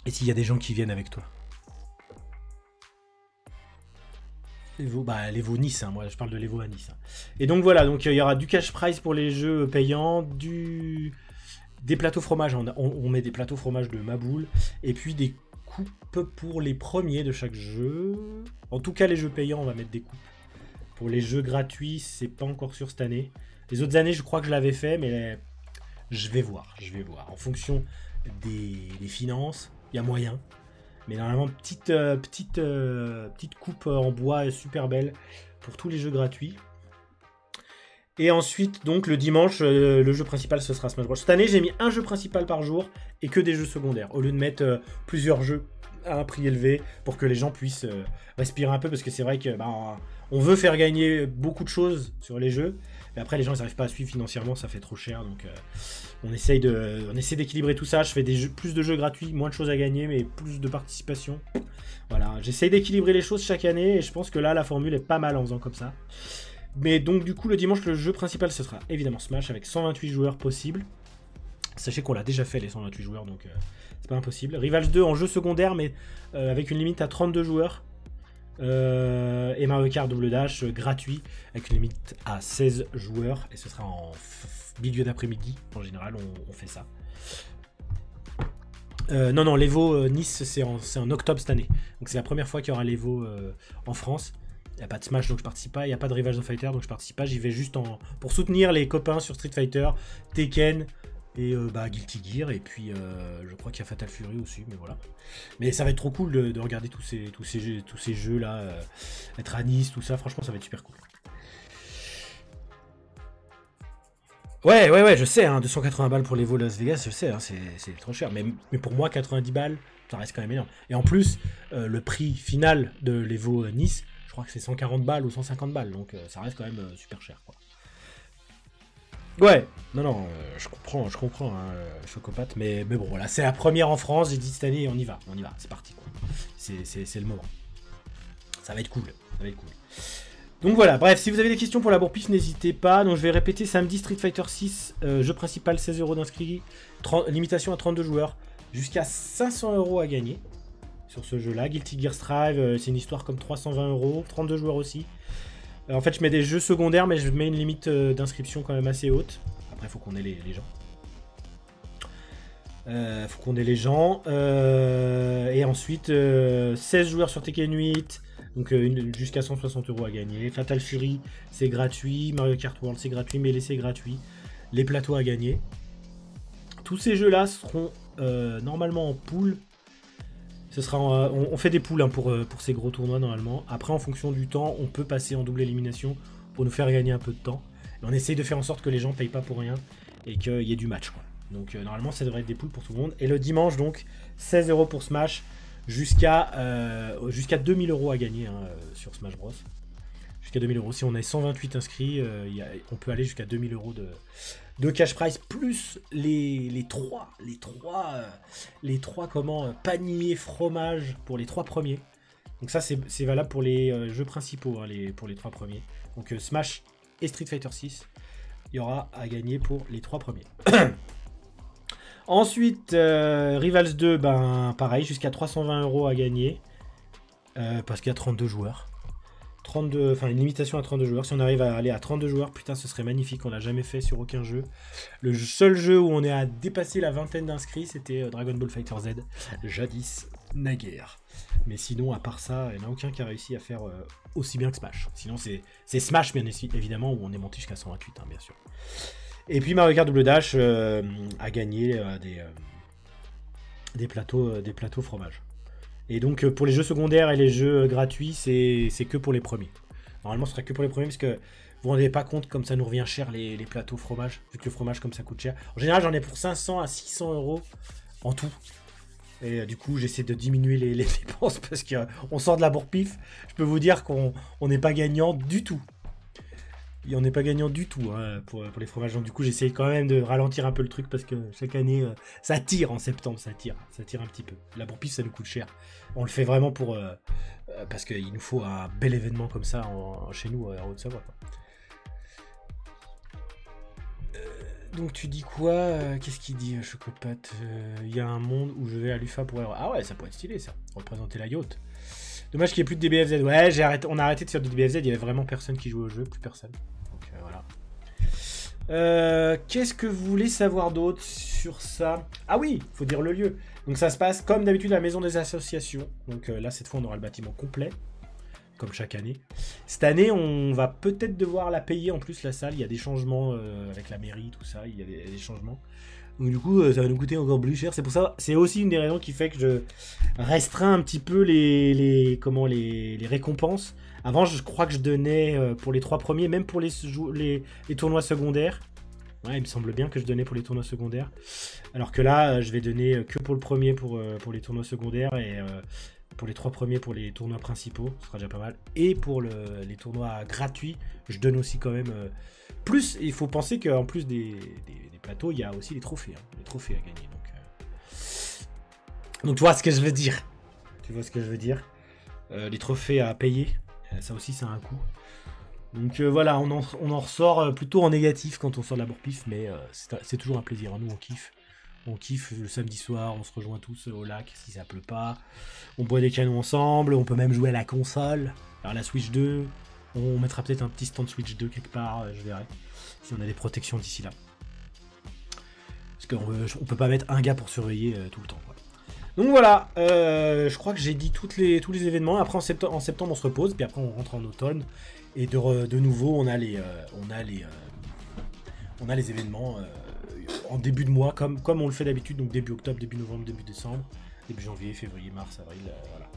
[SPEAKER 1] s'il y a des gens qui viennent avec toi. L'Evo Nice, hein, moi je parle de l'Evo à Nice. Hein. Et donc voilà, donc il y aura du cash prize pour les jeux payants, des plateaux fromage, on met des plateaux fromage de Maboule, et puis des coupes pour les premiers de chaque jeu. En tout cas les jeux payants on va mettre des coupes. Pour les jeux gratuits, c'est pas encore sûr cette année. Les autres années, je crois que je l'avais fait, mais je vais voir. En fonction des finances, il y a moyen. Mais normalement, petite coupe en bois super belle pour tous les jeux gratuits. Et ensuite, donc le dimanche, le jeu principal, ce sera Smash Bros. Cette année, j'ai mis un jeu principal par jour et que des jeux secondaires. Au lieu de mettre plusieurs jeux à un prix élevé pour que les gens puissent respirer un peu, parce que c'est vrai que on veut faire gagner beaucoup de choses sur les jeux, mais après les gens ils n'arrivent pas à suivre financièrement, ça fait trop cher, donc on essaie d'équilibrer tout ça. Je fais plus de jeux gratuits, moins de choses à gagner, mais plus de participation. Voilà, j'essaie d'équilibrer les choses chaque année, et je pense que là la formule est pas mal en faisant comme ça. Mais donc du coup le dimanche le jeu principal ce sera évidemment Smash avec 128 joueurs possibles. Sachez qu'on l'a déjà fait les 128 joueurs, donc c'est pas impossible. Rivals 2 en jeu secondaire, mais avec une limite à 32 joueurs. Et Mario Kart Double Dash gratuit, avec une limite à 16 joueurs. Et ce sera en milieu d'après-midi, en général, on fait ça. Non, l'Evo Nice, c'est en octobre cette année. Donc c'est la première fois qu'il y aura l'Evo en France. Il n'y a pas de Smash, donc je participe pas. Il n'y a pas de Rivals of Fighter, donc je participe pas. J'y vais juste pour soutenir les copains sur Street Fighter, Tekken et Guilty Gear. Et puis je crois qu'il y a Fatal Fury aussi, mais voilà. Mais ça va être trop cool de regarder tous ces jeux là, être à Nice, tout ça. Franchement, ça va être super cool. Ouais, je sais, hein, 280 balles pour l'Evo Las Vegas, je sais, hein, c'est trop cher. Mais pour moi, 90 balles, ça reste quand même énorme. Et en plus, le prix final de l'Evo Nice, je crois que c'est 140 balles ou 150 balles, donc ça reste quand même super cher, quoi. Ouais, non, je comprends, hein, Chocopate, mais bon, voilà, c'est la première en France, j'ai dit cette année, on y va, c'est parti, quoi. C'est le moment. Ça va être cool. Donc voilà, bref, si vous avez des questions pour la bourpif, n'hésitez pas. Donc je vais répéter, samedi Street Fighter 6, jeu principal, 16 € d'inscrits, limitation à 32 joueurs, jusqu'à 500 € à gagner sur ce jeu-là. Guilty Gear Strive, c'est une histoire comme 320 €, 32 joueurs aussi. En fait, je mets des jeux secondaires, mais je mets une limite d'inscription quand même assez haute. Après, il faut qu'on ait les gens. Et ensuite, 16 joueurs sur Tekken 8. Donc jusqu'à 160 € à gagner. Fatal Fury, c'est gratuit. Mario Kart World, c'est gratuit. Melee, c'est gratuit. Les plateaux à gagner. Tous ces jeux-là seront normalement en pool. Ce sera on fait des poules hein, pour ces gros tournois normalement. Après, en fonction du temps, on peut passer en double élimination pour nous faire gagner un peu de temps. Et on essaye de faire en sorte que les gens ne payent pas pour rien et qu'il y ait du match, quoi. Donc normalement, ça devrait être des poules pour tout le monde. Et le dimanche, donc, 16 € pour Smash. Jusqu'à 2000 € à gagner hein, sur Smash Bros. Jusqu'à 2000 €. Si on a 128 inscrits, on peut aller jusqu'à 2000 € de cash prize, plus les trois paniers fromage pour les 3 premiers. Donc ça, c'est valable pour les jeux principaux, hein, pour les 3 premiers. Donc Smash et Street Fighter 6, il y aura à gagner pour les 3 premiers. Ensuite, Rivals 2, pareil, jusqu'à 320 € à gagner. Parce qu'il y a 32 joueurs. 32, enfin une limitation à 32 joueurs. Si on arrive à aller à 32 joueurs, putain, ce serait magnifique. On l'a jamais fait sur aucun jeu. Le seul jeu où on est à dépasser la vingtaine d'inscrits, c'était Dragon Ball Fighter Z. Jadis, naguère. Mais sinon, à part ça, il n'y en a aucun qui a réussi à faire aussi bien que Smash. Sinon, c'est Smash, bien évidemment, où on est monté jusqu'à 128, hein, bien sûr. Et puis Mario Kart Double Dash a gagné des plateaux fromage. Et donc pour les jeux secondaires et les jeux gratuits, c'est que pour les premiers. Normalement, ce serait que pour les premiers parce que vous vous rendez pas compte comme ça nous revient cher les plateaux fromage, vu que le fromage comme ça coûte cher. En général, j'en ai pour 500 à 600 euros en tout. Et du coup, j'essaie de diminuer les dépenses parce qu'on sort de la bourre-pif. Je peux vous dire qu'on n'est pas gagnant du tout. Et on n'est pas gagnant du tout hein, pour les fromages. Donc du coup, j'essaie quand même de ralentir un peu le truc parce que chaque année, ça tire en septembre, ça tire un petit peu. La bourre-pif, ça nous coûte cher. On le fait vraiment pour parce qu'il nous faut un bel événement comme ça chez nous en Haute-Savoie. Donc tu dis quoi qu'est-ce qu'il dit Chocopate il y a un monde où je vais à l'UFA pour... Ah ouais, ça pourrait être stylé ça. Représenter la yacht. Dommage qu'il n'y ait plus de DBFZ. Ouais, on a arrêté de faire du DBFZ. Il y avait vraiment personne qui jouait au jeu. Plus personne. Donc voilà. Qu'est-ce que vous voulez savoir d'autre sur ça? Ah oui, il faut dire le lieu. Donc ça se passe comme d'habitude à la maison des associations. Donc là, cette fois, on aura le bâtiment complet. Comme chaque année. Cette année, on va peut-être devoir la payer en plus, la salle. Il y a des changements avec la mairie, tout ça. Il y a des changements. Donc du coup, ça va nous coûter encore plus cher. C'est pour ça, c'est aussi une des raisons qui fait que je restreins un petit peu les récompenses. Avant, je crois que je donnais pour les 3 premiers, même pour les tournois secondaires. Ouais, il me semble bien que je donnais pour les tournois secondaires. Alors que là, je vais donner que pour le premier pour les tournois secondaires et pour les 3 premiers pour les tournois principaux. Ce sera déjà pas mal. Et pour les tournois gratuits, je donne aussi quand même plus. Il faut penser qu'en plus des plateaux, il y a aussi les trophées. Hein, les trophées à gagner. Donc tu vois ce que je veux dire. Les trophées à payer, ça aussi, ça a un coût. Donc voilà, on en ressort plutôt en négatif quand on sort de la bourre-pif, mais c'est toujours un plaisir. Hein. Nous, on kiffe. On kiffe le samedi soir, on se rejoint tous au lac si ça pleut pas. On boit des canons ensemble, on peut même jouer à la console. Alors la Switch 2, on mettra peut-être un petit stand Switch 2 quelque part, je verrai. Si on a des protections d'ici là. Parce qu'on peut pas mettre un gars pour surveiller tout le temps. Quoi. Donc voilà, je crois que j'ai dit tous les événements. Après en septembre on se repose, puis après on rentre en automne. Et de nouveau on a les événements en début de mois, comme on le fait d'habitude, donc début octobre, début novembre, début décembre, début janvier, février, mars, avril, voilà.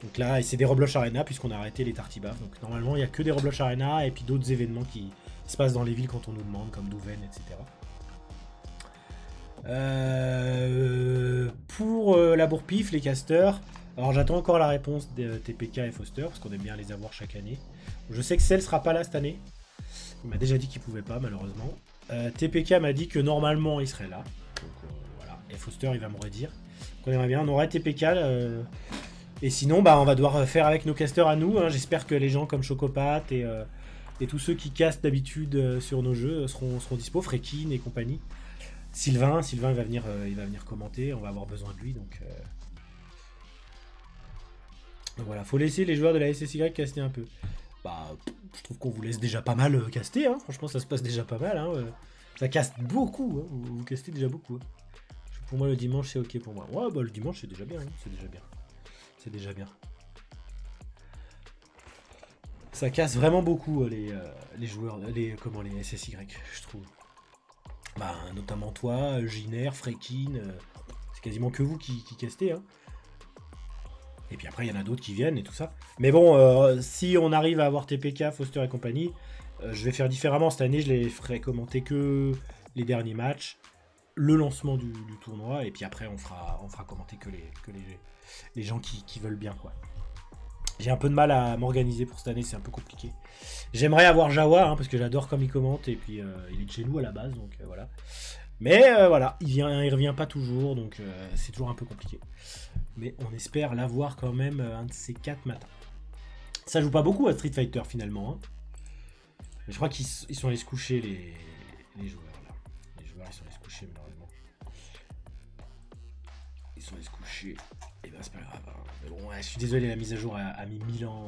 [SPEAKER 1] Donc là, c'est des Roblox Arena, puisqu'on a arrêté les Tartibas. Donc normalement, il n'y a que des Roblox Arena, et puis d'autres événements qui se passent dans les villes quand on nous demande, comme Douven, etc. Pour la bourre-pif, les casters, alors j'attends encore la réponse de TPK et Foster, parce qu'on aime bien les avoir chaque année. Je sais que Cell sera pas là cette année. Il m'a déjà dit qu'il pouvait pas, malheureusement. TPK m'a dit que normalement il serait là. Donc voilà. Et Foster il va me redire qu'on aimerait bien. On aurait TPK. Et sinon on va devoir faire avec nos casters à nous. Hein. J'espère que les gens comme Chocopat et tous ceux qui castent d'habitude sur nos jeux seront dispo. Frekin et compagnie. Sylvain il va venir commenter. On va avoir besoin de lui. Donc voilà. Faut laisser les joueurs de la SSY caster un peu. Je trouve qu'on vous laisse déjà pas mal caster, hein. Franchement ça se passe déjà pas mal, hein. Ça caste beaucoup, hein. Vous castez déjà beaucoup, hein. Pour moi le dimanche c'est ok pour moi. Ouais le dimanche c'est déjà bien, hein. C'est déjà bien. Ça casse vraiment beaucoup les joueurs, les SSY, je trouve. Notamment toi, Giner, Frekin, c'est quasiment que vous qui castez, hein. Et puis après, il y en a d'autres qui viennent et tout ça. Mais bon, si on arrive à avoir TPK, Foster et compagnie, je vais faire différemment. Cette année, je les ferai commenter que les derniers matchs, le lancement du tournoi, et puis après, on fera commenter que les gens qui veulent bien, quoi. J'ai un peu de mal à m'organiser pour cette année, c'est un peu compliqué. J'aimerais avoir Jawa, hein, parce que j'adore comme il commente, et puis il est de chez nous à la base, donc voilà. Mais voilà, il revient pas toujours, donc c'est toujours un peu compliqué. Mais on espère l'avoir quand même un de ces 4 matins. Ça joue pas beaucoup à Street Fighter finalement. Hein. Mais je crois qu'ils sont allés se coucher les joueurs là. Les joueurs ils sont allés se coucher malheureusement. Ils sont allés se coucher. Et c'est pas grave. Hein. Mais bon, ouais, je suis désolé, la mise à jour a mis 1000 ans.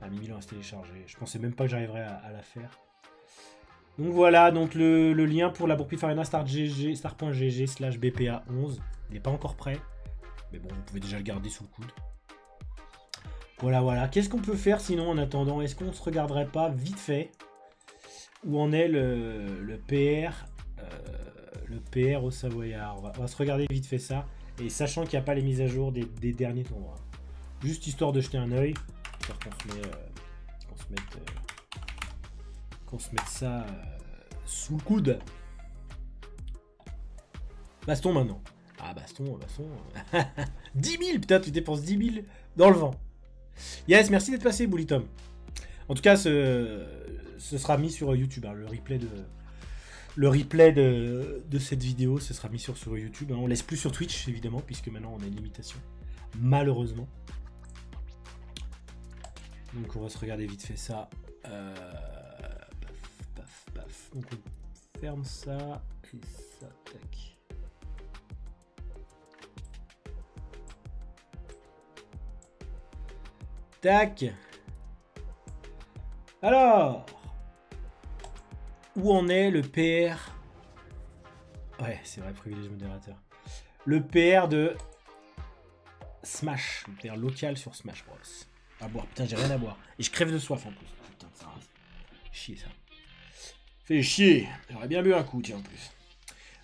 [SPEAKER 1] A mis 1000 ans à se télécharger. Je pensais même pas que j'arriverais à la faire. Donc voilà, donc le lien pour la Bourg Pifarina star.gg/BPA11. Il n'est pas encore prêt. Mais bon, vous pouvez déjà le garder sous le coude. Voilà, voilà. Qu'est-ce qu'on peut faire sinon en attendant? Est-ce qu'on se regarderait pas vite fait où en est le PR au Savoyard? On va se regarder vite fait ça. Et sachant qu'il n'y a pas les mises à jour des derniers tournois. Juste histoire de jeter un œil. Histoire qu'on se mette ça sous le coude. Baston maintenant. Ah, baston. 10 000, putain, tu dépenses 10 000 dans le vent. Yes, merci d'être passé, Bully Tom. En tout cas, ce sera mis sur YouTube. Hein, le replay de cette vidéo, ce sera mis sur YouTube. Hein. On laisse plus sur Twitch, évidemment, puisque maintenant on a une limitation. Malheureusement. Donc on va se regarder vite fait ça. Paf. Donc on ferme ça. Et ça, tac. Tac. Alors, où en est le PR? Ouais, c'est vrai, privilège modérateur. Le PR de Smash, le PR local sur Smash Bros. À boire, putain, j'ai rien à boire. Et je crève de soif en plus. Putain, ça rase. Chier ça. Fait chier. J'aurais bien bu un coup, tiens, en plus.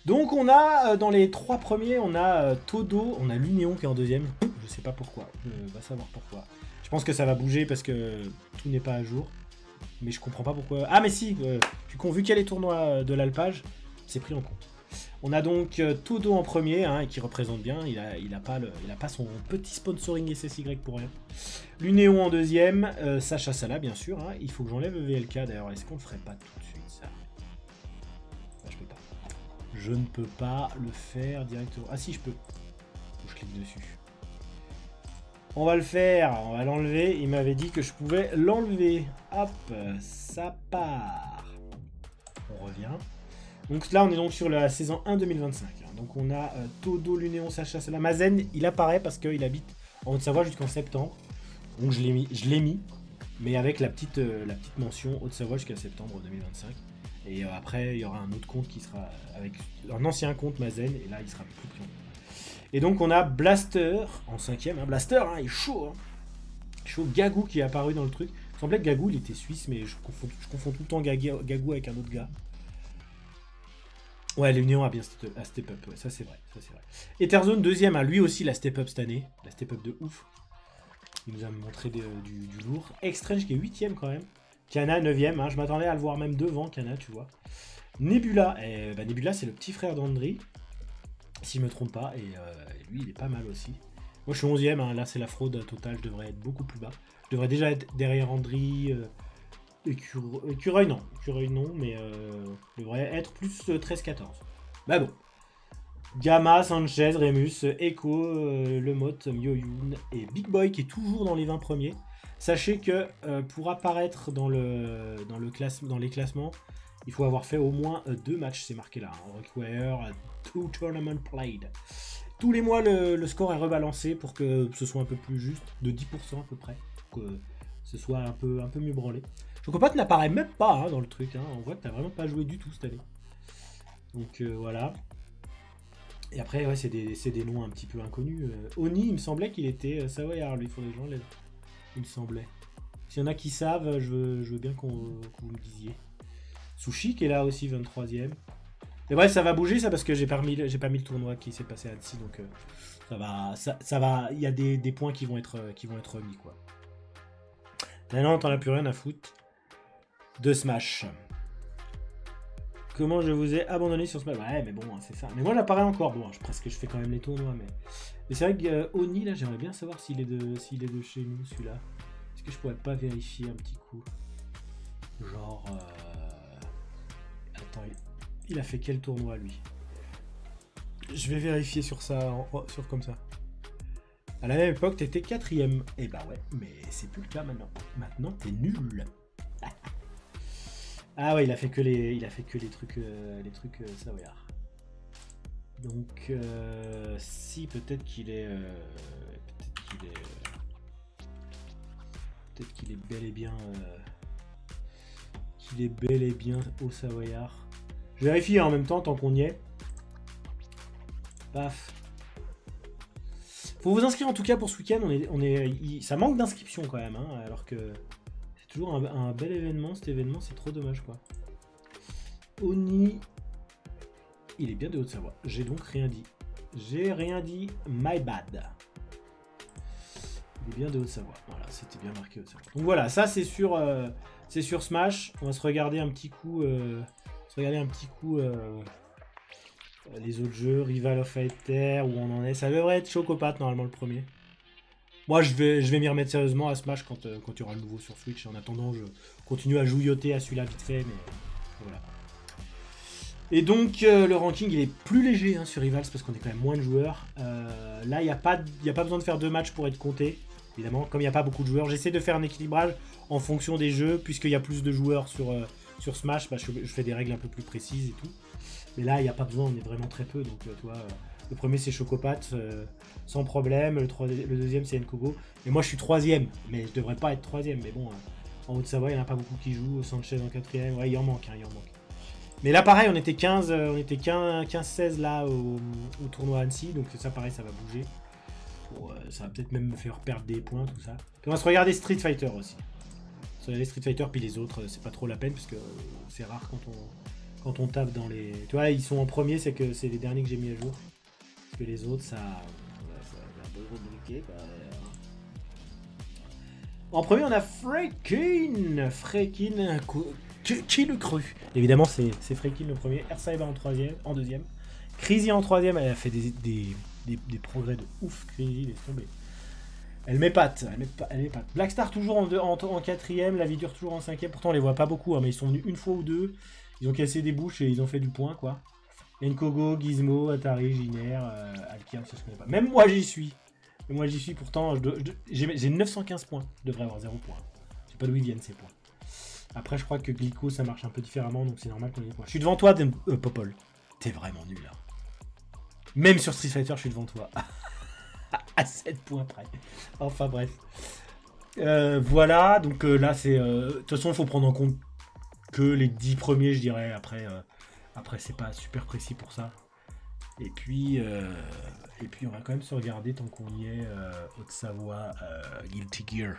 [SPEAKER 1] Donc on a, dans les 3 premiers, on a Todo, on a l'Union qui est en deuxième. Je sais pas pourquoi, on va savoir pourquoi. Je pense que ça va bouger parce que tout n'est pas à jour. Mais je comprends pas pourquoi. Ah mais si, vu qu'il y a les tournois de l'alpage, c'est pris en compte. On a donc Todo en premier, hein, qui représente bien. Il a pas son petit sponsoring SSY pour rien. L'Unéon en deuxième, Sacha Sala bien sûr. Hein. Il faut que j'enlève le VLK d'ailleurs. Est-ce qu'on le ferait pas tout de suite ça? Je peux pas. Je ne peux pas le faire directement. Ah si, je peux. Je clique dessus. On va le faire, on va l'enlever. Il m'avait dit que je pouvais l'enlever. Hop, ça part. On revient. Donc là, on est donc sur la saison 1 2025. Donc on a Todo, l'Unéon, Sacha Sala. Mazen, il apparaît parce qu'il habite en Haute-Savoie jusqu'en septembre. Donc je l'ai mis, mais avec la petite mention Haute-Savoie jusqu'à septembre 2025. Et après, il y aura un autre compte qui sera avec un ancien compte Mazen. Et là, il sera plus pris en compte. Et donc on a Blaster en 5ème. Hein. Blaster, hein, il est chaud. Hein. Chaud. Gagou qui est apparu dans le truc. Il semblait que Gagou il était suisse, mais je confonds tout le temps Gagou avec un autre gars. Ouais, l'Union a bien step up. Ouais, ça c'est vrai. Etherzone 2ème, hein, lui aussi la step up cette année. La step up de ouf. Il nous a montré du lourd. Extrange qui est 8ème quand même. Kana 9ème. Hein. Je m'attendais à le voir même devant Kana, tu vois. Nebula. Nebula c'est le petit frère d'Andry. Si je me trompe pas, et lui il est pas mal aussi. Moi je suis 11ème, hein, là c'est la fraude totale, je devrais être beaucoup plus bas. Je devrais déjà être derrière Andry, Écureuil non, mais je devrais être plus 13-14. Bah bon. Gamma, Sanchez, Remus, Echo, Lemotte, Myoyun et Big Boy qui est toujours dans les 20 premiers. Sachez que pour apparaître dans les classements, il faut avoir fait au moins 2 matchs, c'est marqué là. Hein. Require 2 tournaments played. Tous les mois, le score est rebalancé pour que ce soit un peu plus juste, de 10% à peu près. Pour que ce soit un peu mieux branlé. Chocopote n'apparaît même pas hein, dans le truc. Hein. On voit que tu n'as vraiment pas joué du tout cette année. Donc voilà. Et après, ouais, c'est des noms un petit peu inconnus. Oni, il me semblait qu'il était Savoyard, lui, il faudrait que je l'enlève. Il me semblait. S'il y en a qui savent, je veux bien qu'on vous me disiez. Sushi qui est là aussi, 23ème. Mais bref, ça va bouger ça parce que j'ai pas mis le tournoi qui s'est passé à Annecy, donc ça va. Il y a des points qui vont être remis quoi. Maintenant, t'en as plus rien à foutre de Smash. Comment je vous ai abandonné sur Smash? Ouais, mais bon, c'est ça. Mais moi, j'apparais encore. Bon, je fais quand même les tournois, mais c'est vrai que Oni là, j'aimerais bien savoir s'il est de chez nous celui-là. Est-ce que je pourrais pas vérifier un petit coup? Genre. Attends, il a fait quel tournoi lui? Je vais vérifier sur ça, sur comme ça. À la même époque, t'étais 4ème. Et bah ouais, mais c'est plus le cas maintenant. Maintenant, t'es nul. Ah ouais, il a fait que les trucs Savoyard. Donc, si, peut-être qu'il est... peut-être qu'il est bel et bien... qu'il est bel et bien au Savoyard. Je vérifie en même temps, tant qu'on y est. Paf. Faut vous inscrire en tout cas pour ce week-end. Ça manque d'inscription quand même, hein, alors que c'est toujours un bel événement. Cet événement, c'est trop dommage, quoi. Oni, il est bien de Haute-Savoie. J'ai donc rien dit. J'ai rien dit. My bad. Il est bien de Haute-Savoie. Voilà, c'était bien marqué Haute-Savoie. Donc voilà, ça c'est sur Smash. On va se regarder un petit coup. Les autres jeux, Rival of Fighter, où on en est. Ça devrait être Chocopat normalement le premier. Moi je vais m'y remettre sérieusement à Smash quand il y aura le nouveau sur Switch. En attendant, je continue à jouilloter à celui-là vite fait, mais voilà. Et donc le ranking il est plus léger hein, sur Rivals parce qu'on est quand même moins de joueurs. Là il n'y a pas besoin de faire 2 matchs pour être compté. Évidemment, comme il n'y a pas beaucoup de joueurs, j'essaie de faire un équilibrage en fonction des jeux. Puisqu'il y a plus de joueurs sur Smash, bah, je fais des règles un peu plus précises et tout. Mais là, il n'y a pas besoin, on est vraiment très peu. Donc, tu vois, le premier, c'est Chocopat, sans problème. Le deuxième, c'est Nkogo. Et moi, je suis 3ème. Mais je devrais pas être 3ème. Mais bon, en Haute-Savoie, il n'y en a pas beaucoup qui jouent. Sanchez en 4ème. Ouais, il en manque, il en manque. Mais là, pareil, on était 15-16 là au tournoi Annecy. Donc, ça, pareil, ça va bouger. Bon, ça va peut-être même me faire perdre des points, tout ça. Puis on va se regarder Street Fighter aussi. Les Street Fighter, puis les autres, c'est pas trop la peine. Parce que c'est rare quand on tape dans les... Tu vois, ils sont en premier, c'est que c'est les derniers que j'ai mis à jour. Parce que les autres, ça va un peu compliqué. En premier, on a Freakin. Qui le cru? Évidemment, c'est Freakin le premier. Aircyber en deuxième. Crazy en troisième. Elle a fait des progrès de ouf. Crazy, laisse tomber. Elle m'épate. Blackstar toujours en quatrième. La vie dure toujours en cinquième. Pourtant, on les voit pas beaucoup, hein, mais ils sont venus une fois ou deux. Ils ont cassé des bouches et ils ont fait du point, quoi. Nkogo, Gizmo, Atari, Giner, Alkian, ça je connais pas. Même moi j'y suis. Pourtant, j'ai 915 points. Je devrais avoir 0 points. Je sais pas d'où ils viennent ces points. Après, je crois que Glico ça marche un peu différemment, donc c'est normal qu'on ait des points. Je suis devant toi, Popol. T'es vraiment nul là. Même sur Street Fighter, je suis devant toi. À 7 points près. Enfin bref. Voilà, donc là c'est. De toute façon, il faut prendre en compte que les 10 premiers, je dirais. Après c'est pas super précis pour ça. Et puis on va quand même se regarder tant qu'on y est. Haute-Savoie, Guilty Gear.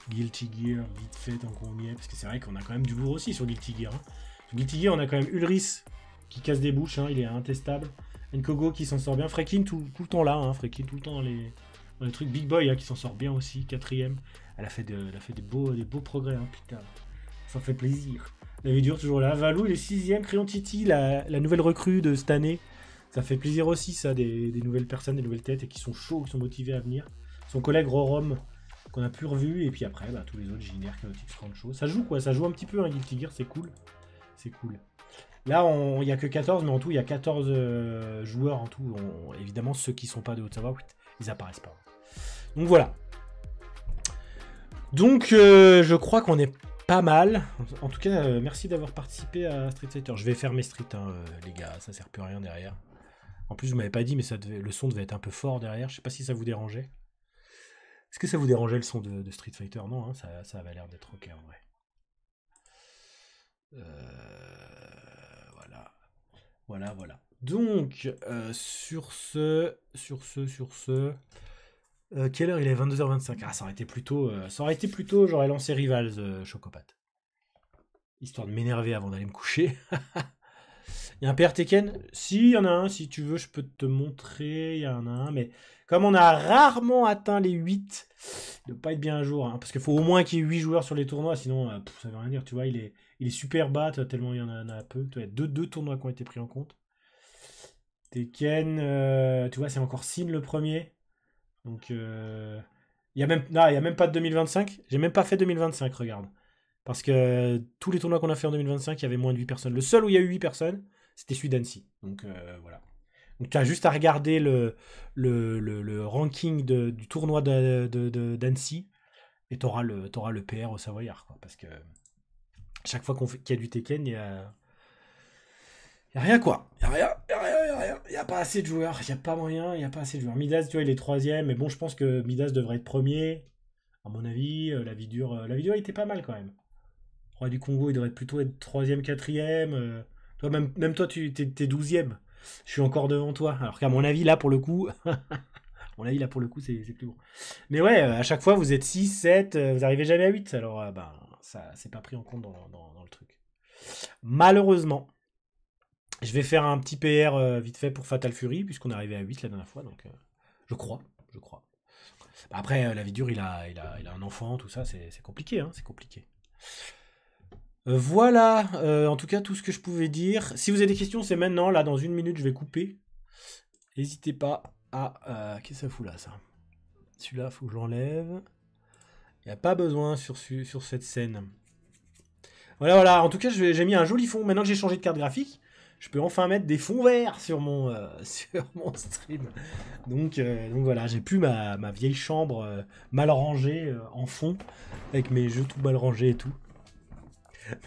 [SPEAKER 1] Guilty Gear, vite fait tant qu'on y est. Parce que c'est vrai qu'on a quand même du lourd aussi sur Guilty Gear. Hein. Sur Guilty Gear, on a quand même Ulrich qui casse des bouches. Hein, il est intestable. Nkogo qui s'en sort bien. Freakin tout le temps là. Hein, Freakin tout le temps dans les trucs. Big Boy hein, qui s'en sort bien aussi. 4ème. Elle a fait des beaux progrès. Hein, putain. Ça fait plaisir. La vie dure toujours là. Valou, il est 6ème. Crayon Titi, la nouvelle recrue de cette année. Ça fait plaisir aussi, ça, des nouvelles personnes, des nouvelles têtes et qui sont chauds, qui sont motivés à venir. Son collègue Rorom, qu'on a plus revu. Et puis après, bah, tous les autres, Giner, Chaotix, Rancho. Ça joue quoi? Ça joue un petit peu, hein, Guilty Gear, c'est cool. C'est cool. Là, il n'y a que 14, mais en tout, il y a 14 joueurs en tout. Évidemment, ceux qui ne sont pas de Haute-Savoie, ils apparaissent pas. Donc voilà. Donc, je crois qu'on est pas mal. En tout cas, merci d'avoir participé à Street Fighter. Je vais fermer Street, hein, les gars. Ça sert plus à rien derrière. En plus, vous m'avez pas dit, mais le son devait être un peu fort derrière. Je sais pas si ça vous dérangeait. Est-ce que ça vous dérangeait le son de Street Fighter? Non, hein, ça avait l'air d'être ok en vrai. Voilà. Donc, sur ce, quelle heure il est? 22h25. Ah, ça aurait été plutôt, j'aurais lancé Rivals Chocopat. Histoire de m'énerver avant d'aller me coucher. Il y a un PR Tekken? Si, il y en a un. Si tu veux, je peux te montrer. Il y en a un. Mais comme on a rarement atteint les 8, il ne doit pas être bien à jour. Hein, parce qu'il faut au moins qu'il y ait 8 joueurs sur les tournois. Sinon, ça ne veut rien dire. Tu vois, il est super bas. Tellement il y en a peu. Il y a deux tournois qui ont été pris en compte. Tekken, tu vois, c'est encore Sin le premier. Donc, il n'y a même pas de 2025. J'ai même pas fait 2025, regarde. Parce que tous les tournois qu'on a fait en 2025, il y avait moins de 8 personnes. Le seul où il y a eu 8 personnes, c'était celui d'Annecy. Donc, voilà. Donc, tu as juste à regarder le ranking du tournoi d'Annecy et tu auras le PR au Savoyard. Quoi, parce que chaque fois qu'il y a du Tekken, il y a rien, quoi. Il y a rien. moyen, il n'y a pas assez de joueurs, il n'y a pas moyen, il n'y a pas assez de joueurs. Midas, tu vois, il est 3ème, mais bon, je pense que Midas devrait être premier. À mon avis, la vie dure, il était pas mal quand même. Roi du Congo, il devrait plutôt être 3ème, 4ème. Toi, même toi, t'es 12ème. Je suis encore devant toi. Alors qu'à mon avis, là, pour le coup, c'est plus bon. Mais ouais, à chaque fois, vous êtes 6, 7, vous arrivez jamais à 8. Alors, ben, ça, c'est pas pris en compte dans le truc. Malheureusement, je vais faire un petit PR vite fait pour Fatal Fury, puisqu'on est arrivé à 8 la dernière fois. Donc, je crois. Bah, après, la vie dure, il a un enfant, tout ça, c'est compliqué, hein, c'est compliqué. Voilà, en tout cas, tout ce que je pouvais dire. Si vous avez des questions, c'est maintenant. Là, dans 1 minute, je vais couper. N'hésitez pas à... Qu'est-ce que ça fout là, ça? Celui-là, faut que je l'enlève. Il n'y a pas besoin sur cette scène. Voilà. En tout cas, j'ai mis un joli fond. Maintenant que j'ai changé de carte graphique, je peux enfin mettre des fonds verts sur mon stream. Donc voilà, j'ai plus ma vieille chambre mal rangée en fond, avec mes jeux tout mal rangés et tout.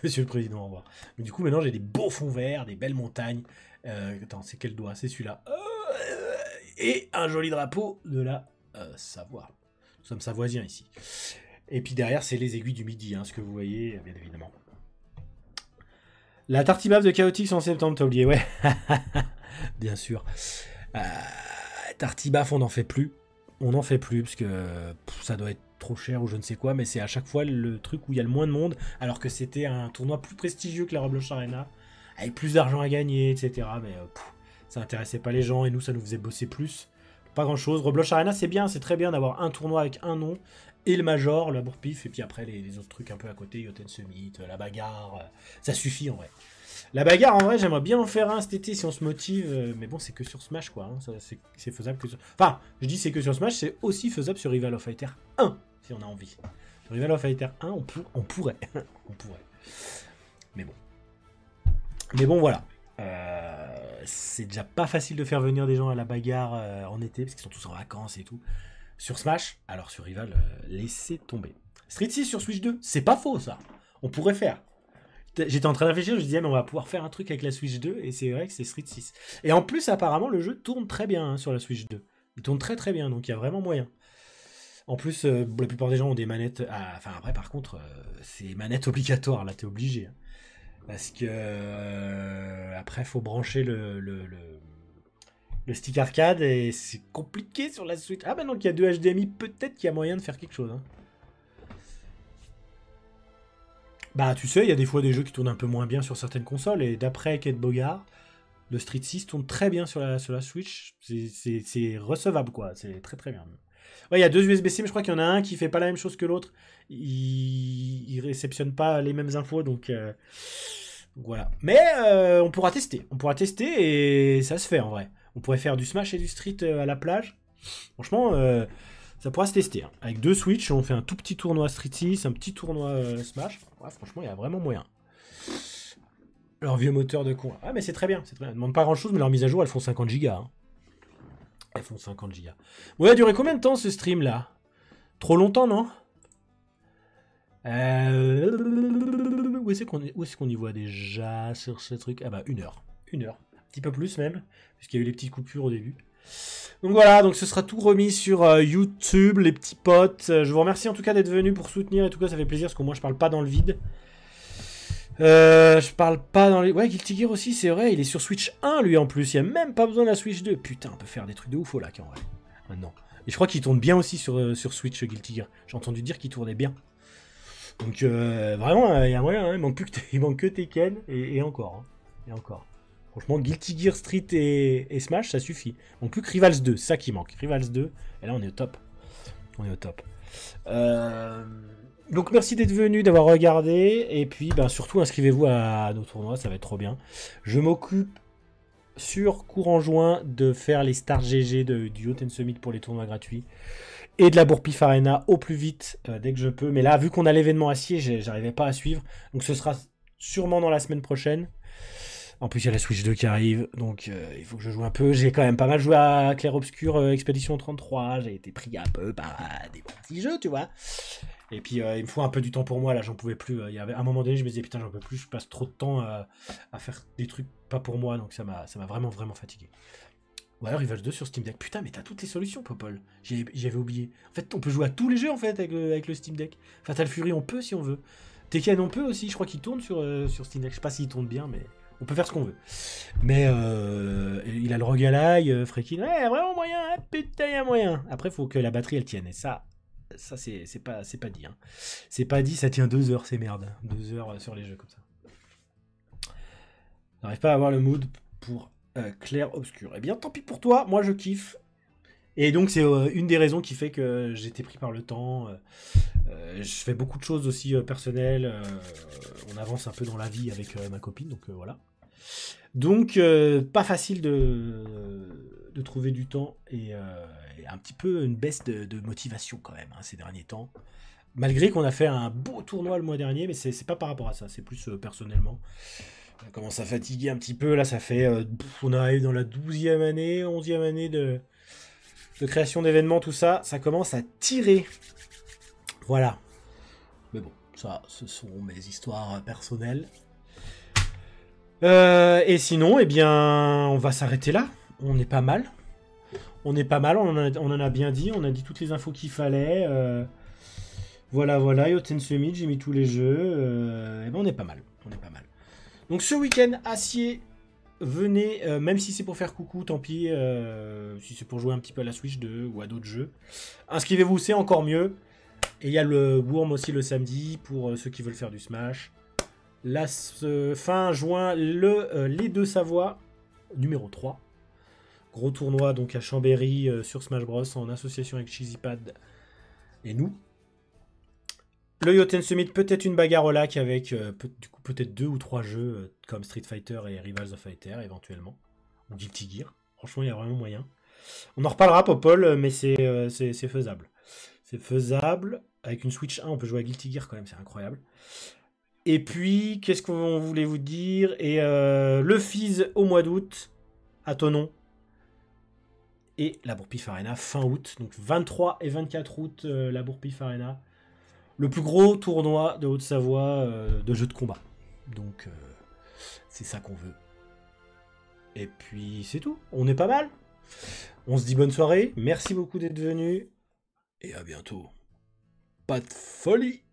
[SPEAKER 1] Monsieur le Président, au revoir. Mais du coup, maintenant, j'ai des beaux fonds verts, des belles montagnes. Attends, c'est quel doigt? C'est celui-là. Et un joli drapeau de la Savoie. Nous sommes savoisiens ici. Et puis derrière, c'est les aiguilles du midi, hein, ce que vous voyez, bien évidemment. La tartibaf de Chaotix en septembre, t'as oublié, ouais. Bien sûr. Tartibaf, on n'en fait plus. Parce que ça doit être trop cher ou je ne sais quoi, mais c'est à chaque fois le truc où il y a le moins de monde, alors que c'était un tournoi plus prestigieux que la Rebloche Arena, avec plus d'argent à gagner, etc. Mais ça intéressait pas les gens, et nous, ça nous faisait bosser plus. Pas grand-chose. Rebloche Arena, c'est bien, c'est très bien d'avoir un tournoi avec un nom, et le Major, la Bourpif, et puis après les autres trucs un peu à côté, Yoten Summit, la bagarre, ça suffit en vrai. La bagarre, en vrai, j'aimerais bien en faire un cet été si on se motive, mais bon, c'est que sur Smash, quoi. Hein. C'est faisable que sur... Enfin, je dis c'est que sur Smash, c'est aussi faisable sur Rival of Fighter 1, si on a envie. Sur Rival of Fighter 1, on pourrait. On pourrait. Mais bon, voilà. C'est déjà pas facile de faire venir des gens à la bagarre en été, parce qu'ils sont tous en vacances et tout. Sur Smash, alors sur Rival, laissez tomber. Street 6 sur Switch 2, c'est pas faux, ça. On pourrait faire. J'étais en train de réfléchir, je me disais, mais on va pouvoir faire un truc avec la Switch 2, et c'est vrai que c'est Street 6. Et en plus, apparemment, le jeu tourne très bien hein, sur la Switch 2. Il tourne très très bien, donc il y a vraiment moyen. En plus, la plupart des gens ont des manettes... Enfin, après, par contre, c'est manettes obligatoires, là, t'es obligé. Hein. Parce que... après, il faut brancher le stick arcade, et c'est compliqué sur la Switch. Ah, maintenant qu'il y a 2 HDMI, peut-être qu'il y a moyen de faire quelque chose. Hein. Bah, tu sais, il y a des fois des jeux qui tournent un peu moins bien sur certaines consoles, et d'après Kate Bogard, le Street 6 tourne très bien sur la Switch. C'est recevable, quoi. C'est très très bien. Ouais, il y a 2 USB-C, mais je crois qu'il y en a un qui fait pas la même chose que l'autre. Il réceptionne pas les mêmes infos, donc voilà. Mais on pourra tester. Et ça se fait, en vrai. On pourrait faire du Smash et du Street à la plage. Franchement... ça pourra se tester. Hein. Avec 2 Switch, on fait un tout petit tournoi Street 6, un petit tournoi Smash. Ouais, franchement, il y a vraiment moyen. Leur vieux moteur de con. Ah, mais c'est très bien. Elles ne demandent pas grand-chose, mais leurs mises à jour, elles font 50 Go. Hein. Elles font 50 Go. Bon, il a duré combien de temps, ce stream-là? Trop longtemps, non? Où est-ce qu'on y voit déjà sur ce truc? Ah bah, 1 heure. 1 heure. Un petit peu plus, même, puisqu'il y a eu les petites coupures au début. Donc voilà, donc ce sera tout remis sur YouTube, les petits potes. Je vous remercie en tout cas d'être venus pour soutenir et tout cas, ça fait plaisir parce que moi je parle pas dans le vide. Je parle pas dans les... Ouais, Guilty Gear aussi, c'est vrai, il est sur Switch 1 lui en plus, il y a même pas besoin de la Switch 2. Putain, on peut faire des trucs de ouf au lac en vrai. Maintenant. Et je crois qu'il tourne bien aussi sur Switch Guilty Gear. J'ai entendu dire qu'il tournait bien. Donc vraiment, il y a moyen, hein. Il manque que Tekken et encore. Hein. Et encore. Franchement, Guilty Gear, Street et Smash, ça suffit. Donc plus que Rivals 2, c'est ça qui manque. Rivals 2, et là on est au top. Donc merci d'être venu, d'avoir regardé. Et puis surtout inscrivez-vous à nos tournois, ça va être trop bien. Je m'occupe sur courant juin de faire les Stars GG du Yoten Summit pour les tournois gratuits. Et de la Bourpif Arena au plus vite dès que je peux. Mais là, vu qu'on a l'événement acier, j'arrivais pas à suivre. Donc ce sera sûrement dans la semaine prochaine. En plus, il y a la Switch 2 qui arrive, donc il faut que je joue un peu. J'ai quand même pas mal joué à Clair Obscur Expédition 33. J'ai été pris un peu par des petits jeux, tu vois. Et puis, il me faut un peu du temps pour moi. Là, j'en pouvais plus. Il y avait un moment donné, je me disais, putain, j'en peux plus. Je passe trop de temps à faire des trucs pas pour moi, donc ça m'a vraiment fatigué. Ouais, Rivals 2 sur Steam Deck. Putain, mais t'as toutes les solutions, Popol. J'avais oublié. En fait, on peut jouer à tous les jeux, en fait, avec le Steam Deck. Fatal Fury, on peut, si on veut. Tekken, on peut aussi. Je crois qu'il tourne sur Steam Deck. Je sais pas s'il tourne bien, mais on peut faire ce qu'on veut. Mais il a le roguelike, Freaking. Ouais, vraiment moyen, hein, putain, il y a moyen. Après, il faut que la batterie, elle tienne. Et ça c'est pas dit. Hein. C'est pas dit, ça tient 2 heures, c'est merde. 2 heures sur les jeux comme ça. J'arrive pas à avoir le mood pour clair obscur. Eh bien, tant pis pour toi, moi je kiffe. Et donc, c'est une des raisons qui fait que j'étais pris par le temps. Je fais beaucoup de choses aussi personnelles. On avance un peu dans la vie avec ma copine, donc voilà. Donc, pas facile de trouver du temps et un petit peu une baisse de motivation quand même hein, ces derniers temps. Malgré qu'on a fait un beau tournoi le mois dernier, mais c'est pas par rapport à ça, c'est plus personnellement. On commence à fatiguer un petit peu, là ça fait... on arrive dans la 12e année, 11e année de création d'événements, tout ça, ça commence à tirer. Voilà. Mais bon, ça, ce sont mes histoires personnelles. Et sinon, eh bien, on va s'arrêter là. On est pas mal. On en a bien dit, on a dit toutes les infos qu'il fallait. Voilà, Yoten Summit, j'ai mis tous les jeux. Et ben on est pas mal. Donc ce week-end, Acier, venez, même si c'est pour faire coucou, tant pis, si c'est pour jouer un petit peu à la Switch 2 ou à d'autres jeux. Inscrivez-vous, c'est encore mieux. Et il y a le Worm aussi le samedi pour ceux qui veulent faire du Smash. La fin juin, les deux Savoie, numéro 3. Gros tournoi donc à Chambéry sur Smash Bros en association avec Cheezypad et nous. Le Yoten Summit, peut-être une bagarre au lac avec du coup peut-être 2 ou 3 jeux comme Street Fighter et Rivals of Fighter éventuellement. Ou Guilty Gear. Franchement, il y a vraiment moyen. On en reparlera, Popol, mais c'est faisable. C'est faisable. Avec une Switch 1, on peut jouer à Guilty Gear quand même, c'est incroyable. Et puis, qu'est-ce qu'on voulait vous dire? Et le Fizz au mois d'août, à Thonon. Et la Bourpif Arena fin août. Donc 23 et 24 août, la Bourpif Arena. Le plus gros tournoi de Haute-Savoie de jeux de combat. Donc, c'est ça qu'on veut. Et puis, c'est tout. On est pas mal. On se dit bonne soirée. Merci beaucoup d'être venus. Et à bientôt. Pas de folie!